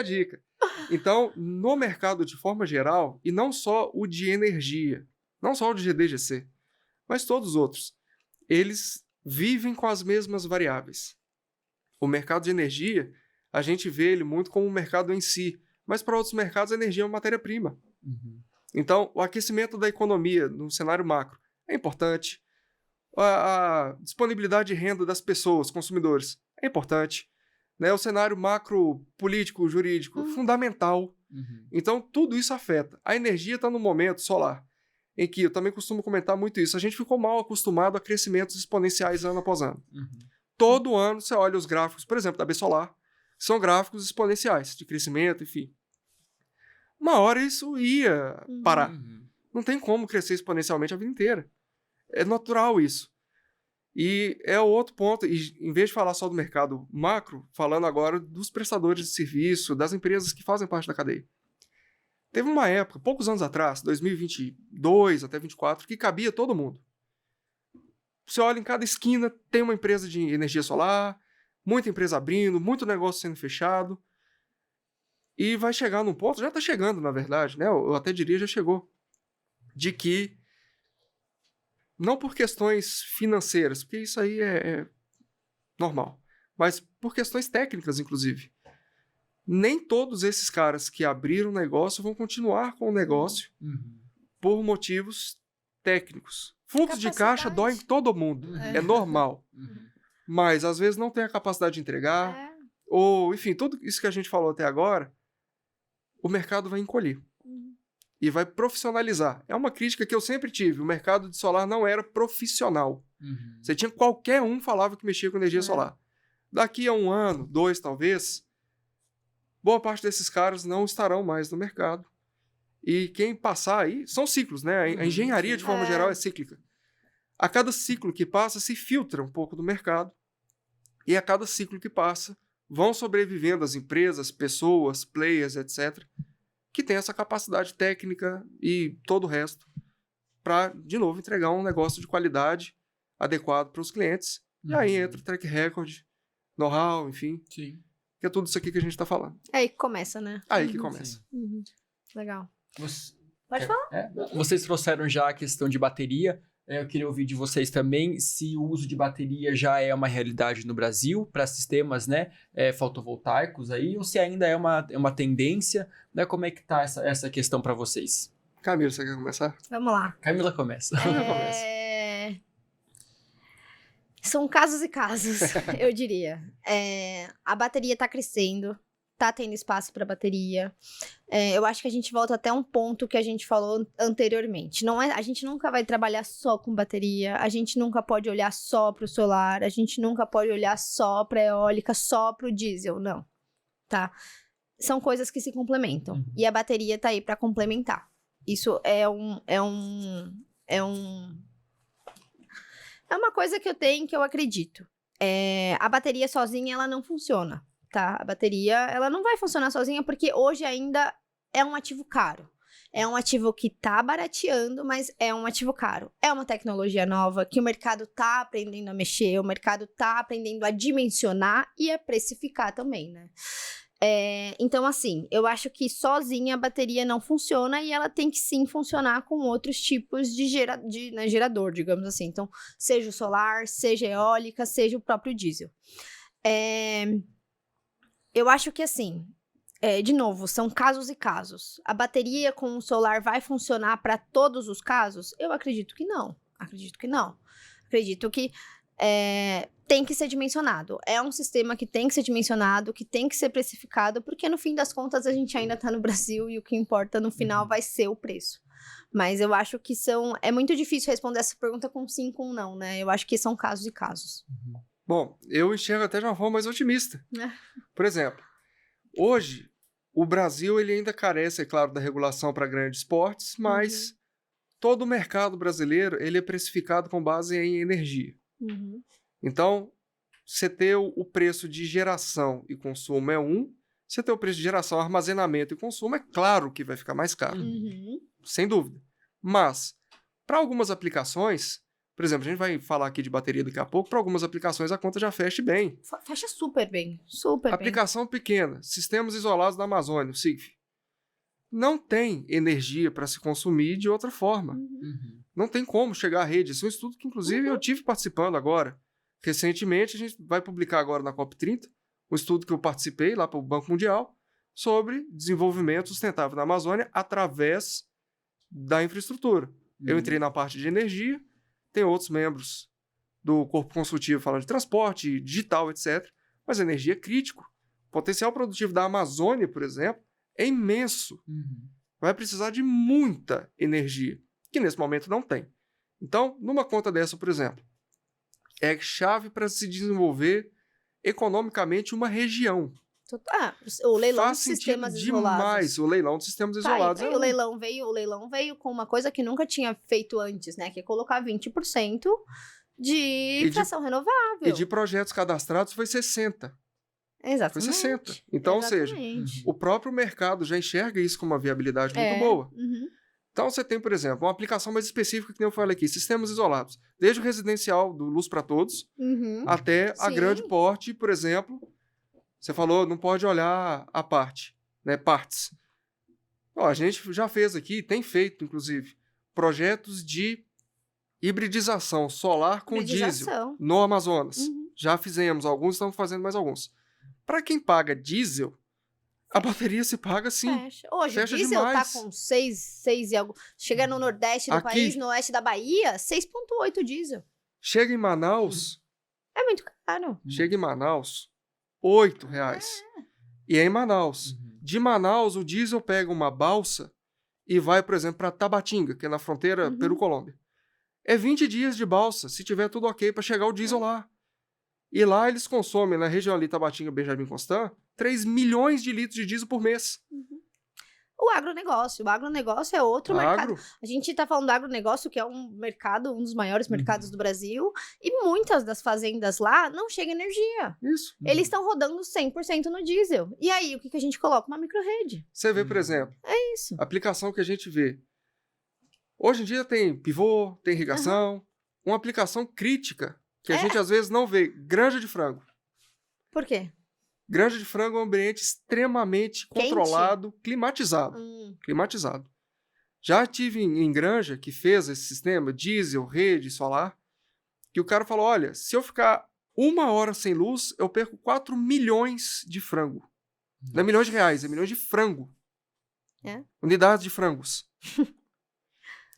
a dica. Então, no mercado de forma geral, e não só o de energia, não só o de GDGC, mas todos os outros, eles vivem com as mesmas variáveis. O mercado de energia, a gente vê ele muito como um mercado em si, mas para outros mercados a energia é uma matéria-prima. Então, o aquecimento da economia no cenário macro é importante, a disponibilidade de renda das pessoas, consumidores, é importante, né? O cenário macro político, jurídico, fundamental. Então, tudo isso afeta. A energia está no momento solar, em que eu também costumo comentar muito isso. A gente ficou mal acostumado a crescimentos exponenciais ano após ano. Todo ano você olha os gráficos, por exemplo, da B-Solar, são gráficos exponenciais, de crescimento, enfim. Uma hora isso ia parar. Não tem como crescer exponencialmente a vida inteira. É natural isso. E é outro ponto, e em vez de falar só do mercado macro, falando agora dos prestadores de serviço, das empresas que fazem parte da cadeia. Teve uma época, poucos anos atrás, 2022 até 2024, que cabia todo mundo. Você olha em cada esquina, tem uma empresa de energia solar, muita empresa abrindo, muito negócio sendo fechado. E vai chegar num ponto, já está chegando, na verdade, né? Eu até diria já chegou, de que, não por questões financeiras, porque isso aí é normal, mas por questões técnicas, inclusive. Nem todos esses caras que abriram o negócio vão continuar com o negócio por motivos técnicos. Fluxo de caixa dói em todo mundo, é normal. Mas, às vezes, não tem a capacidade de entregar, ou, enfim, tudo isso que a gente falou até agora, o mercado vai encolher e vai profissionalizar. É uma crítica que eu sempre tive. O mercado de solar não era profissional. Você tinha qualquer um falava que mexia com energia solar. Daqui a 1 ano, 2 talvez, boa parte desses caras não estarão mais no mercado. E quem passar aí, são ciclos, né? A engenharia, de forma geral, é cíclica. A cada ciclo que passa, se filtra um pouco do mercado. E a cada ciclo que passa, vão sobrevivendo as empresas, pessoas, players, etc., que têm essa capacidade técnica e todo o resto para, de novo, entregar um negócio de qualidade adequado para os clientes. E aí entra o track record, know-how, enfim. Sim. Que é tudo isso aqui que a gente está falando. É aí que começa, né? Aí que começa. Legal. Pode falar. Vocês trouxeram já a questão de bateria. Eu queria ouvir de vocês também se o uso de bateria já é uma realidade no Brasil para sistemas, né, fotovoltaicos aí, ou se ainda é uma tendência, né? Como é que tá essa questão para vocês? Camila, você quer começar? Vamos lá. Camila começa. São casos e casos, eu diria. A bateria está crescendo, tá tendo espaço para bateria. Eu acho que a gente volta até um ponto que a gente falou anteriormente. A gente nunca vai trabalhar só com bateria, a gente nunca pode olhar só para o solar, a gente nunca pode olhar só para eólica, só para o diesel, não. Tá? São coisas que se complementam. E a bateria tá aí para complementar. Isso é uma coisa que eu tenho, que eu acredito. A bateria sozinha, ela não funciona. Tá? A bateria, ela não vai funcionar sozinha porque hoje ainda é um ativo caro. É um ativo que tá barateando, mas é um ativo caro. É uma tecnologia nova que o mercado tá aprendendo a mexer, o mercado tá aprendendo a dimensionar e a precificar também, né? Então, assim, eu acho que sozinha a bateria não funciona e ela tem que sim funcionar com outros tipos de gerador, digamos assim. Então, seja o solar, seja a eólica, seja o próprio diesel. Eu acho que, assim, de novo, são casos e casos. A bateria com o solar vai funcionar para todos os casos? Eu acredito que não. Acredito que tem que ser dimensionado. É um sistema que tem que ser dimensionado, que tem que ser precificado, porque no fim das contas a gente ainda está no Brasil e o que importa no final vai ser o preço. Mas eu acho que é muito difícil responder essa pergunta com sim, com não, né? Eu acho que são casos e casos. Bom, eu enxergo até de uma forma mais otimista. Por exemplo, hoje, o Brasil ele ainda carece, é claro, da regulação para grandes portes, mas todo o mercado brasileiro ele é precificado com base em energia. Então, você ter o preço de geração e consumo você ter o preço de geração, armazenamento e consumo, é claro que vai ficar mais caro. Sem dúvida. Mas, para algumas aplicações... Por exemplo, a gente vai falar aqui de bateria daqui a pouco. Para algumas aplicações, a conta já fecha bem. Fecha super bem. Aplicação pequena. Sistemas isolados da Amazônia, o SIGF. Não tem energia para se consumir de outra forma. Não tem como chegar à rede. Esse é um estudo que, inclusive, eu tive participando agora. Recentemente, a gente vai publicar agora na COP30, um estudo que eu participei lá para o Banco Mundial, sobre desenvolvimento sustentável na Amazônia através da infraestrutura. Eu entrei na parte de energia, tem outros membros do corpo consultivo falando de transporte, digital, etc. Mas a energia é crítico. O potencial produtivo da Amazônia, por exemplo, é imenso. Vai precisar de muita energia, que nesse momento não tem. Então, numa conta dessa, por exemplo, é chave para se desenvolver economicamente uma região. O leilão de sistemas isolados. Demais, o leilão de sistemas isolados. O leilão veio com uma coisa que nunca tinha feito antes, né? Que é colocar 20% de fração renovável. E de projetos cadastrados foi 60%. Exatamente. Foi 60. Então, exatamente. Ou seja, o próprio mercado já enxerga isso como uma viabilidade muito boa. Então, você tem, por exemplo, uma aplicação mais específica que nem eu falei aqui, sistemas isolados. Desde o residencial do Luz para Todos até a grande porte, por exemplo. Você falou, não pode olhar a parte, né? Partes. Ó, a gente já fez aqui, tem feito, inclusive, projetos de hibridização solar com diesel no Amazonas. Já fizemos alguns, estamos fazendo mais alguns. Para quem paga diesel, a bateria se paga sim. Fecha. Hoje, o diesel demais. tá com 6 e algo. Chega no nordeste do país, no oeste da Bahia, 6,8 diesel. Chega em Manaus. É muito caro. Chega em Manaus, R$8. E é em Manaus. De Manaus, o diesel pega uma balsa e vai, por exemplo, para Tabatinga, que é na fronteira Peru-Colômbia. É 20 dias de balsa, se tiver tudo ok, para chegar o diesel lá. E lá eles consomem, na região ali, Tabatinga, Benjamin Constant, 3 milhões de litros de diesel por mês. O agronegócio é outro mercado. A gente está falando do agronegócio, que é um mercado, um dos maiores mercados do Brasil, e muitas das fazendas lá não chega energia. Isso. Eles estão rodando 100% no diesel. E aí, o que a gente coloca? Uma microrrede. Você vê, por exemplo, é isso. A aplicação que a gente vê. Hoje em dia tem pivô, tem irrigação, uma aplicação crítica que a gente às vezes não vê. Granja de frango. Por quê? Granja de frango é um ambiente extremamente controlado, climatizado. Climatizado. Já tive em granja que fez esse sistema, diesel, rede, solar, que o cara falou, olha, se eu ficar 1 hora sem luz, eu perco 4 milhões de frango. Não é milhões de reais, é milhões de frango. Unidades de frangos.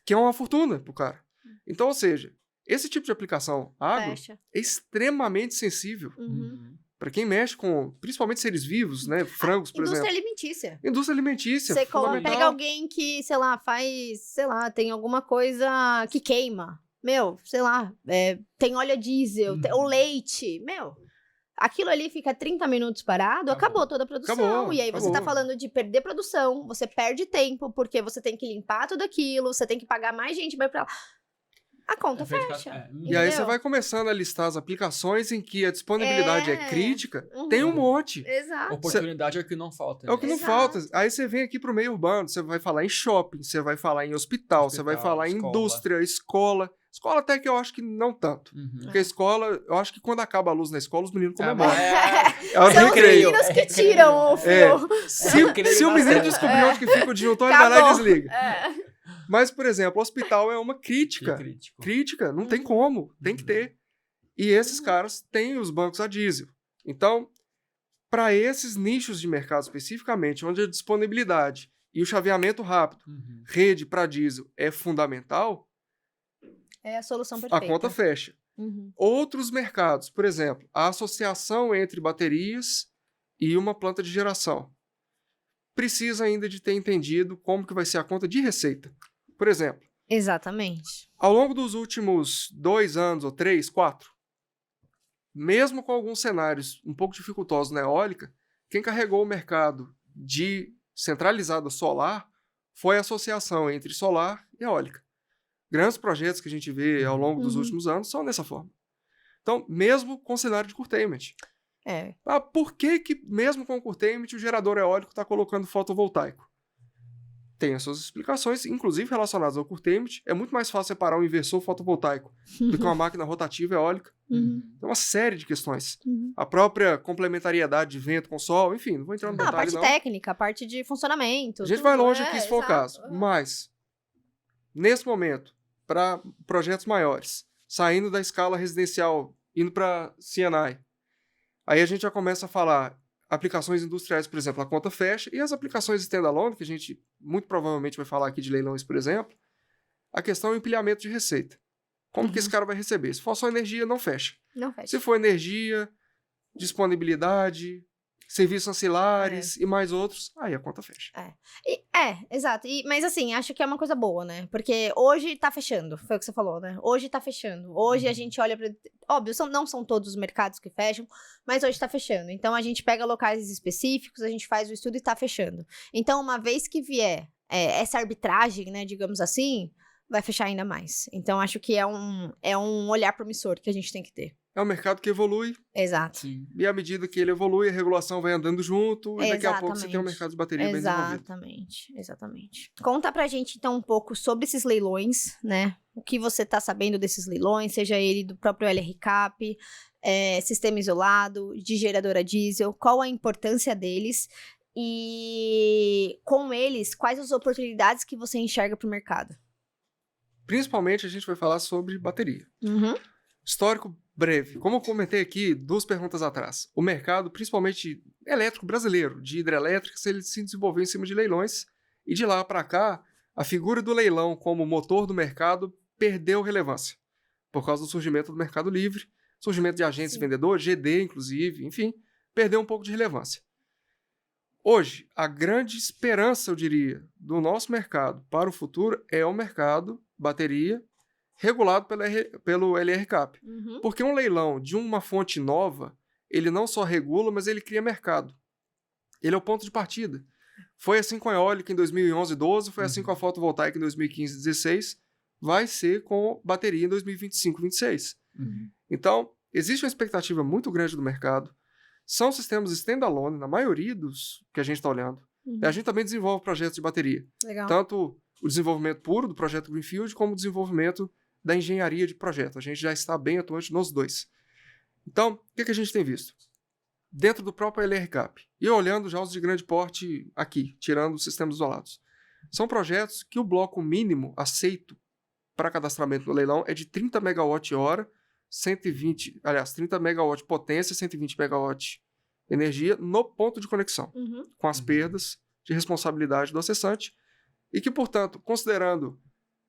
Que é uma fortuna pro cara. Então, ou seja, esse tipo de aplicação agro é extremamente sensível. Para quem mexe com, principalmente seres vivos, né? Frangos, por exemplo. Indústria alimentícia. Você pega alguém que, sei lá, tem alguma coisa que queima. Tem óleo diesel, o leite. Aquilo ali fica 30 minutos parado, acabou toda a produção. E aí você tá falando de perder produção, você perde tempo, porque você tem que limpar tudo aquilo, você tem que pagar mais gente, vai pra lá. A conta fecha. E aí você vai começando a listar as aplicações em que a disponibilidade é crítica. Tem um monte. Exato. Oportunidade é o que não falta. É o que não falta. Aí você vem aqui pro meio urbano, você vai falar em shopping, você vai falar em hospital, você vai falar em indústria, escola. Escola até que eu acho que não tanto. Porque a escola, eu acho que quando acaba a luz na escola, os meninos comemoram. São os meninos que tiram o fio. Se o menino descobrir onde que fica o disjuntor, ele vai lá e desliga. Mas, por exemplo, o hospital é uma crítica. Crítica, não tem como, tem que ter. E esses caras têm os bancos a diesel. Então, para esses nichos de mercado especificamente, onde a disponibilidade e o chaveamento rápido, rede para diesel, é fundamental, é a solução perfeita. A conta fecha. Outros mercados, por exemplo, a associação entre baterias e uma planta de geração, precisa ainda de ter entendido como que vai ser a conta de receita. Por exemplo. Exatamente. Ao longo dos últimos 2 anos, ou 3, 4, mesmo com alguns cenários um pouco dificultosos na eólica, quem carregou o mercado de centralizada solar foi a associação entre solar e eólica. Grandes projetos que a gente vê ao longo dos últimos anos são dessa forma. Então, mesmo com cenário de curtailment. Por que mesmo com curtailment, o gerador eólico está colocando fotovoltaico? Tem as suas explicações, inclusive relacionadas ao curtailment. É muito mais fácil separar um inversor fotovoltaico do que uma máquina rotativa eólica. Tem uma série de questões. A própria complementariedade de vento com sol, enfim, não vou entrar no detalhe, a parte técnica, a parte de funcionamento. A gente vai longe aqui, se for o caso. Mas, nesse momento, para projetos maiores, saindo da escala residencial, indo para C&I, aí a gente já começa a falar aplicações industriais, por exemplo, a conta fecha, e as aplicações standalone, que a gente muito provavelmente vai falar aqui de leilões, por exemplo, a questão é o empilhamento de receita. Como que esse cara vai receber? Se for só energia, não fecha. Não fecha. Se for energia, disponibilidade, serviços ancilares e mais outros, aí a conta fecha. Exato. Mas assim, acho que é uma coisa boa, né? Porque hoje tá fechando, foi o que você falou, né? Hoje tá fechando. Hoje a gente olha pra... Óbvio, não são todos os mercados que fecham, mas hoje tá fechando. Então a gente pega locais específicos, a gente faz o estudo e tá fechando. Então, uma vez que vier essa arbitragem, né, digamos assim, vai fechar ainda mais. Então, acho que é um olhar promissor que a gente tem que ter. É um mercado que evolui. Exato. Sim. E à medida que ele evolui, a regulação vai andando junto. E daqui a pouco você tem um mercado de bateria bem desenvolvido. Exatamente. Conta pra gente, então, um pouco sobre esses leilões, né? O que você tá sabendo desses leilões, seja ele do próprio LR-CAP, sistema isolado, de geradora diesel, qual a importância deles e, com eles, quais as oportunidades que você enxerga pro mercado? Principalmente, a gente vai falar sobre bateria. Uhum. Histórico breve. Como eu comentei aqui 2 perguntas atrás, o mercado, principalmente elétrico brasileiro, de hidrelétricas, ele se desenvolveu em cima de leilões, e de lá para cá, a figura do leilão como motor do mercado perdeu relevância, por causa do surgimento do mercado livre, surgimento de agentes vendedores, GD, inclusive, enfim, perdeu um pouco de relevância. Hoje, a grande esperança, eu diria, do nosso mercado para o futuro é o mercado bateria regulado pelo LR-CAP. Uhum. Porque um leilão de uma fonte nova, ele não só regula, mas ele cria mercado. Ele é o ponto de partida. Foi assim com a eólica em 2011 e 12, foi assim com a fotovoltaica em 2015 e 16, vai ser com bateria em 2025 e 26. Então, existe uma expectativa muito grande do mercado. São sistemas standalone, na maioria dos que a gente está olhando. E a gente também desenvolve projetos de bateria. Legal. Tanto o desenvolvimento puro do projeto Greenfield, como o desenvolvimento da engenharia de projeto. A gente já está bem atuante nos dois. Então, o que a gente tem visto? Dentro do próprio LR-CAP, e olhando já os de grande porte aqui, tirando os sistemas isolados, são projetos que o bloco mínimo aceito para cadastramento no leilão é de 30 MWh, 30 MW potência, 120 MW energia no ponto de conexão, com as perdas de responsabilidade do acessante, e que, portanto, considerando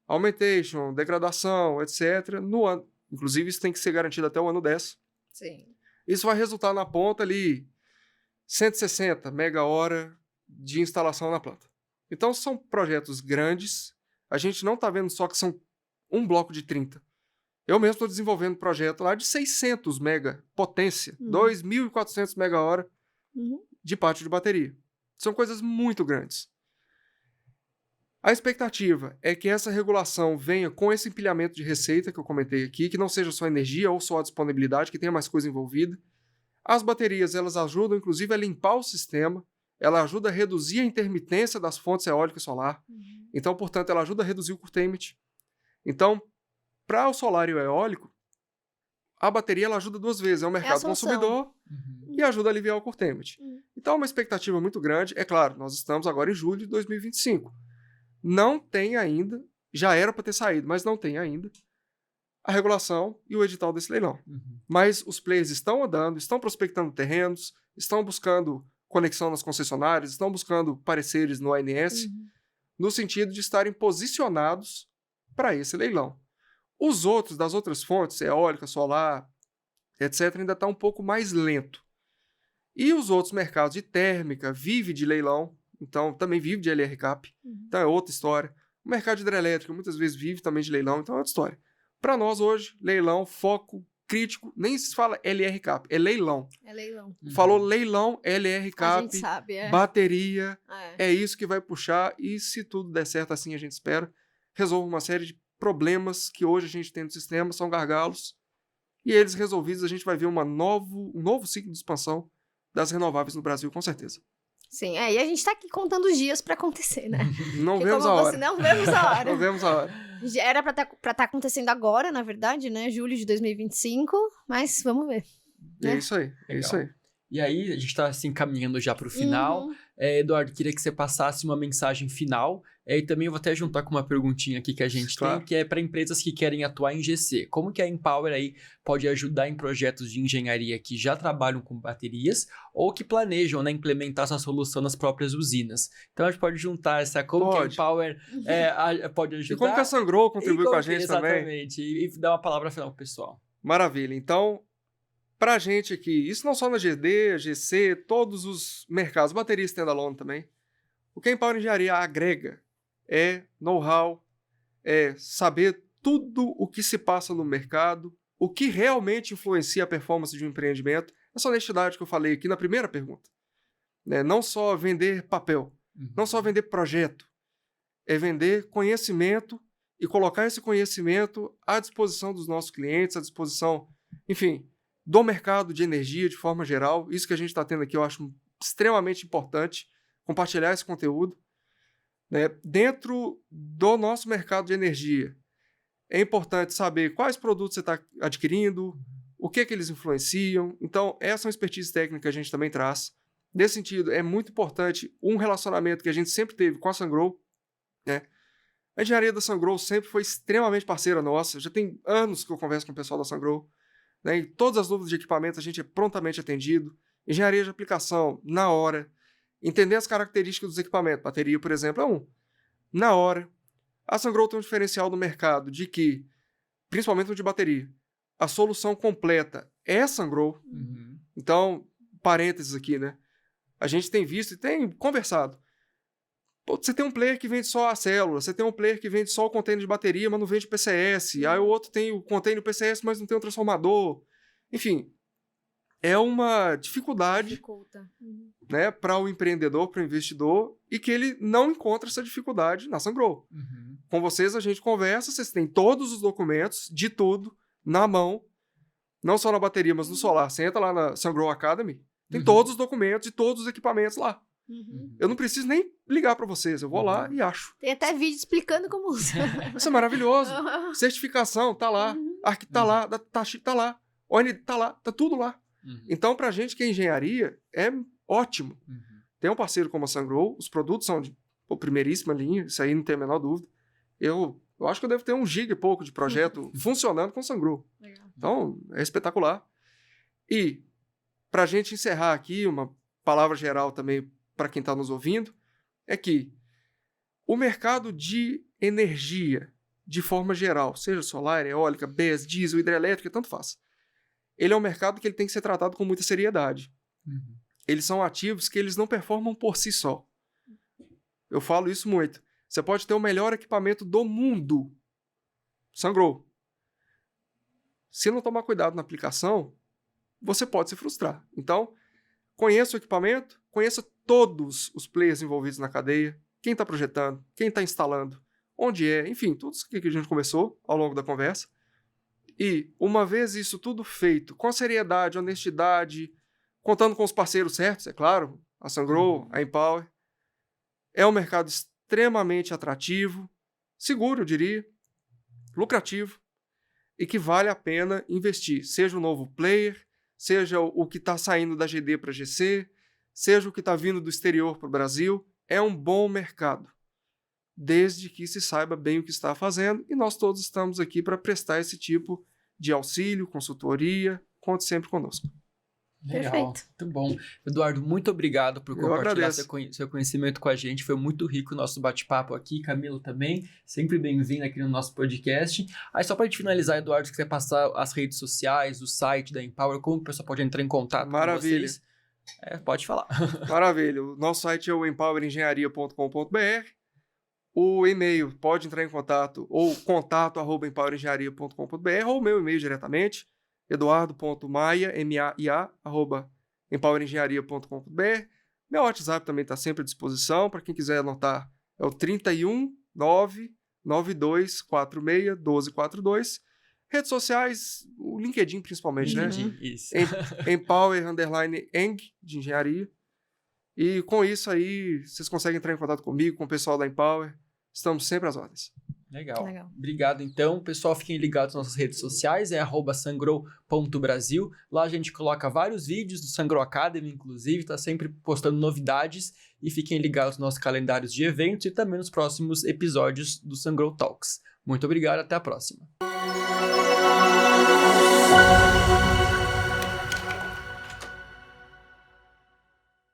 augmentation, degradação, etc., no ano, inclusive isso tem que ser garantido até o ano 10. Sim. Isso vai resultar na ponta ali 160 MWh de instalação na planta. Então são projetos grandes, a gente não está vendo só que são um bloco de 30. Eu mesmo estou desenvolvendo um projeto lá de 600 mega potência, 2.400 MWh de pátio de bateria. São coisas muito grandes. A expectativa é que essa regulação venha com esse empilhamento de receita que eu comentei aqui, que não seja só energia ou só a disponibilidade, que tenha mais coisa envolvida. As baterias, elas ajudam, inclusive, a limpar o sistema, ela ajuda a reduzir a intermitência das fontes eólica e solar. Então, portanto, ela ajuda a reduzir o curtailment. Então, para o solar e o eólico, a bateria ela ajuda 2 vezes. É um mercado consumidor e ajuda a aliviar o curtailment. Então, é uma expectativa muito grande. É claro, nós estamos agora em julho de 2025. Não tem ainda, já era para ter saído, mas não tem ainda a regulação e o edital desse leilão. Mas os players estão andando, estão prospectando terrenos, estão buscando conexão nas concessionárias, estão buscando pareceres no ANS, no sentido de estarem posicionados para esse leilão. Os outros, das outras fontes, eólica, solar, etc., ainda está um pouco mais lento. E os outros mercados de térmica, vive de leilão, então também vive de LR-CAP, então é outra história. O mercado de hidrelétrica muitas vezes vive também de leilão, então é outra história. Para nós hoje, leilão, foco crítico, nem se fala LR-CAP, é leilão. É leilão. Falou leilão, LR-CAP, a gente sabe, bateria, é isso que vai puxar, e se tudo der certo assim a gente espera, resolve uma série de problemas que hoje a gente tem no sistema, são gargalos, e eles resolvidos a gente vai ver um novo ciclo de expansão das renováveis no Brasil, com certeza. Sim, e a gente tá aqui contando os dias para acontecer, né? Não vemos a hora. Não vemos a hora. Não vemos a hora. Era pra tá acontecendo agora, na verdade, né? Julho de 2025, mas vamos ver. É isso aí, é isso aí. E aí, a gente tá assim caminhando já pro final. Eduardo, queria que você passasse uma mensagem final. E também eu vou até juntar com uma perguntinha aqui que a gente tem, que é para empresas que querem atuar em GC. Como que a Empower aí pode ajudar em projetos de engenharia que já trabalham com baterias ou que planejam, né, implementar essa solução nas próprias usinas? Então a gente pode juntar essa, como que a Empower pode ajudar. E como que a Sungrow contribui com a gente também. Exatamente, e dar uma palavra final pro pessoal. Maravilha, então, Pra gente aqui, isso não só na GD, GC, todos os mercados, bateria standalone também, o que a Empower Engenharia agrega é know-how, é saber tudo o que se passa no mercado, o que realmente influencia a performance de um empreendimento, essa honestidade que eu falei aqui na primeira pergunta. Né? Não só vender papel, não só vender projeto, é vender conhecimento e colocar esse conhecimento à disposição dos nossos clientes, à disposição, enfim, do mercado de energia de forma geral. Isso que a gente está tendo aqui eu acho extremamente importante, compartilhar esse conteúdo. Né? Dentro do nosso mercado de energia, é importante saber quais produtos você está adquirindo, o que eles influenciam. Então, essa é uma expertise técnica que a gente também traz. Nesse sentido, é muito importante um relacionamento que a gente sempre teve com a Sungrow. Né? A engenharia da Sungrow sempre foi extremamente parceira nossa. Já tem anos que eu converso com o pessoal da Sungrow. Né? E todas as dúvidas de equipamento a gente é prontamente atendido. Engenharia de aplicação, na hora. Entender as características dos equipamentos. Bateria, por exemplo, é um. Na hora. A Sungrow tem um diferencial no mercado de que, principalmente no de bateria, a solução completa é a Sungrow. Então, parênteses aqui, né? A gente tem visto e tem conversado. Pô, você tem um player que vende só a célula, você tem um player que vende só o container de bateria, mas não vende PCS. Aí o outro tem o container PCS, mas não tem o transformador. Enfim, é uma dificuldade né, para o empreendedor, para o investidor, e que ele não encontra essa dificuldade na Sungrow. Com vocês a gente conversa, vocês têm todos os documentos de tudo na mão, não só na bateria, mas no solar. Você entra lá na Sungrow Academy, tem todos os documentos de todos os equipamentos lá. Eu não preciso nem ligar para vocês, eu vou lá e acho. Tem até vídeo explicando como usa. Isso é maravilhoso. Certificação, tá lá. Arq tá lá, tá lá. ON tá lá, tá tudo lá. Então, pra gente que é engenharia, é ótimo. Tem um parceiro como a Sungrow, os produtos são de primeiríssima linha, isso aí não tem a menor dúvida. Eu acho que eu devo ter 1 giga e pouco de projeto funcionando com a Sungrow. Então, é espetacular. E, pra gente encerrar aqui, uma palavra geral também para quem está nos ouvindo, é que o mercado de energia, de forma geral, seja solar, eólica, BES, diesel, hidrelétrica, tanto faz, ele é um mercado que ele tem que ser tratado com muita seriedade. Eles são ativos que eles não performam por si só. Eu falo isso muito. Você pode ter o melhor equipamento do mundo, Sungrow. Se não tomar cuidado na aplicação, você pode se frustrar. Então, conheça o equipamento, conheça todos os players envolvidos na cadeia, quem está projetando, quem está instalando, onde é, enfim, tudo isso que a gente conversou ao longo da conversa. E, uma vez isso tudo feito, com seriedade, honestidade, contando com os parceiros certos, é claro, a Sungrow, a Empower, é um mercado extremamente atrativo, seguro, eu diria, lucrativo, e que vale a pena investir, seja um novo player, seja o que está saindo da GD para GC, seja o que está vindo do exterior para o Brasil, é um bom mercado, desde que se saiba bem o que está fazendo, e nós todos estamos aqui para prestar esse tipo de auxílio, consultoria, conte sempre conosco. Legal, Perfeito. Muito bom. Eduardo, muito obrigado por compartilhar seu conhecimento com a gente. Foi muito rico o nosso bate-papo aqui. Camilo também, sempre bem-vindo aqui no nosso podcast. Aí só para a gente finalizar, Eduardo, se quiser passar as redes sociais, o site da Empower, como o pessoal pode entrar em contato com vocês. Pode falar. Maravilha. O nosso site é o empowerengenharia.com.br. O e-mail pode entrar em contato, ou contato@empowerengenharia.com.br, ou o meu e-mail diretamente, eduardo.maia, empowerengenharia.com.br. Meu WhatsApp também está sempre à disposição, para quem quiser anotar, é o 31992461242. Redes sociais, o LinkedIn principalmente, né? Isso. Empower_eng, de engenharia. E com isso aí, vocês conseguem entrar em contato comigo, com o pessoal da Empower. Estamos sempre às ordens. Legal. Obrigado, então. Pessoal, fiquem ligados nas nossas redes sociais, é @sungrow.brasil. Lá a gente coloca vários vídeos do Sungrow Academy, inclusive, está sempre postando novidades. E fiquem ligados nos nossos calendários de eventos e também nos próximos episódios do Sungrow Talks. Muito obrigado, até a próxima.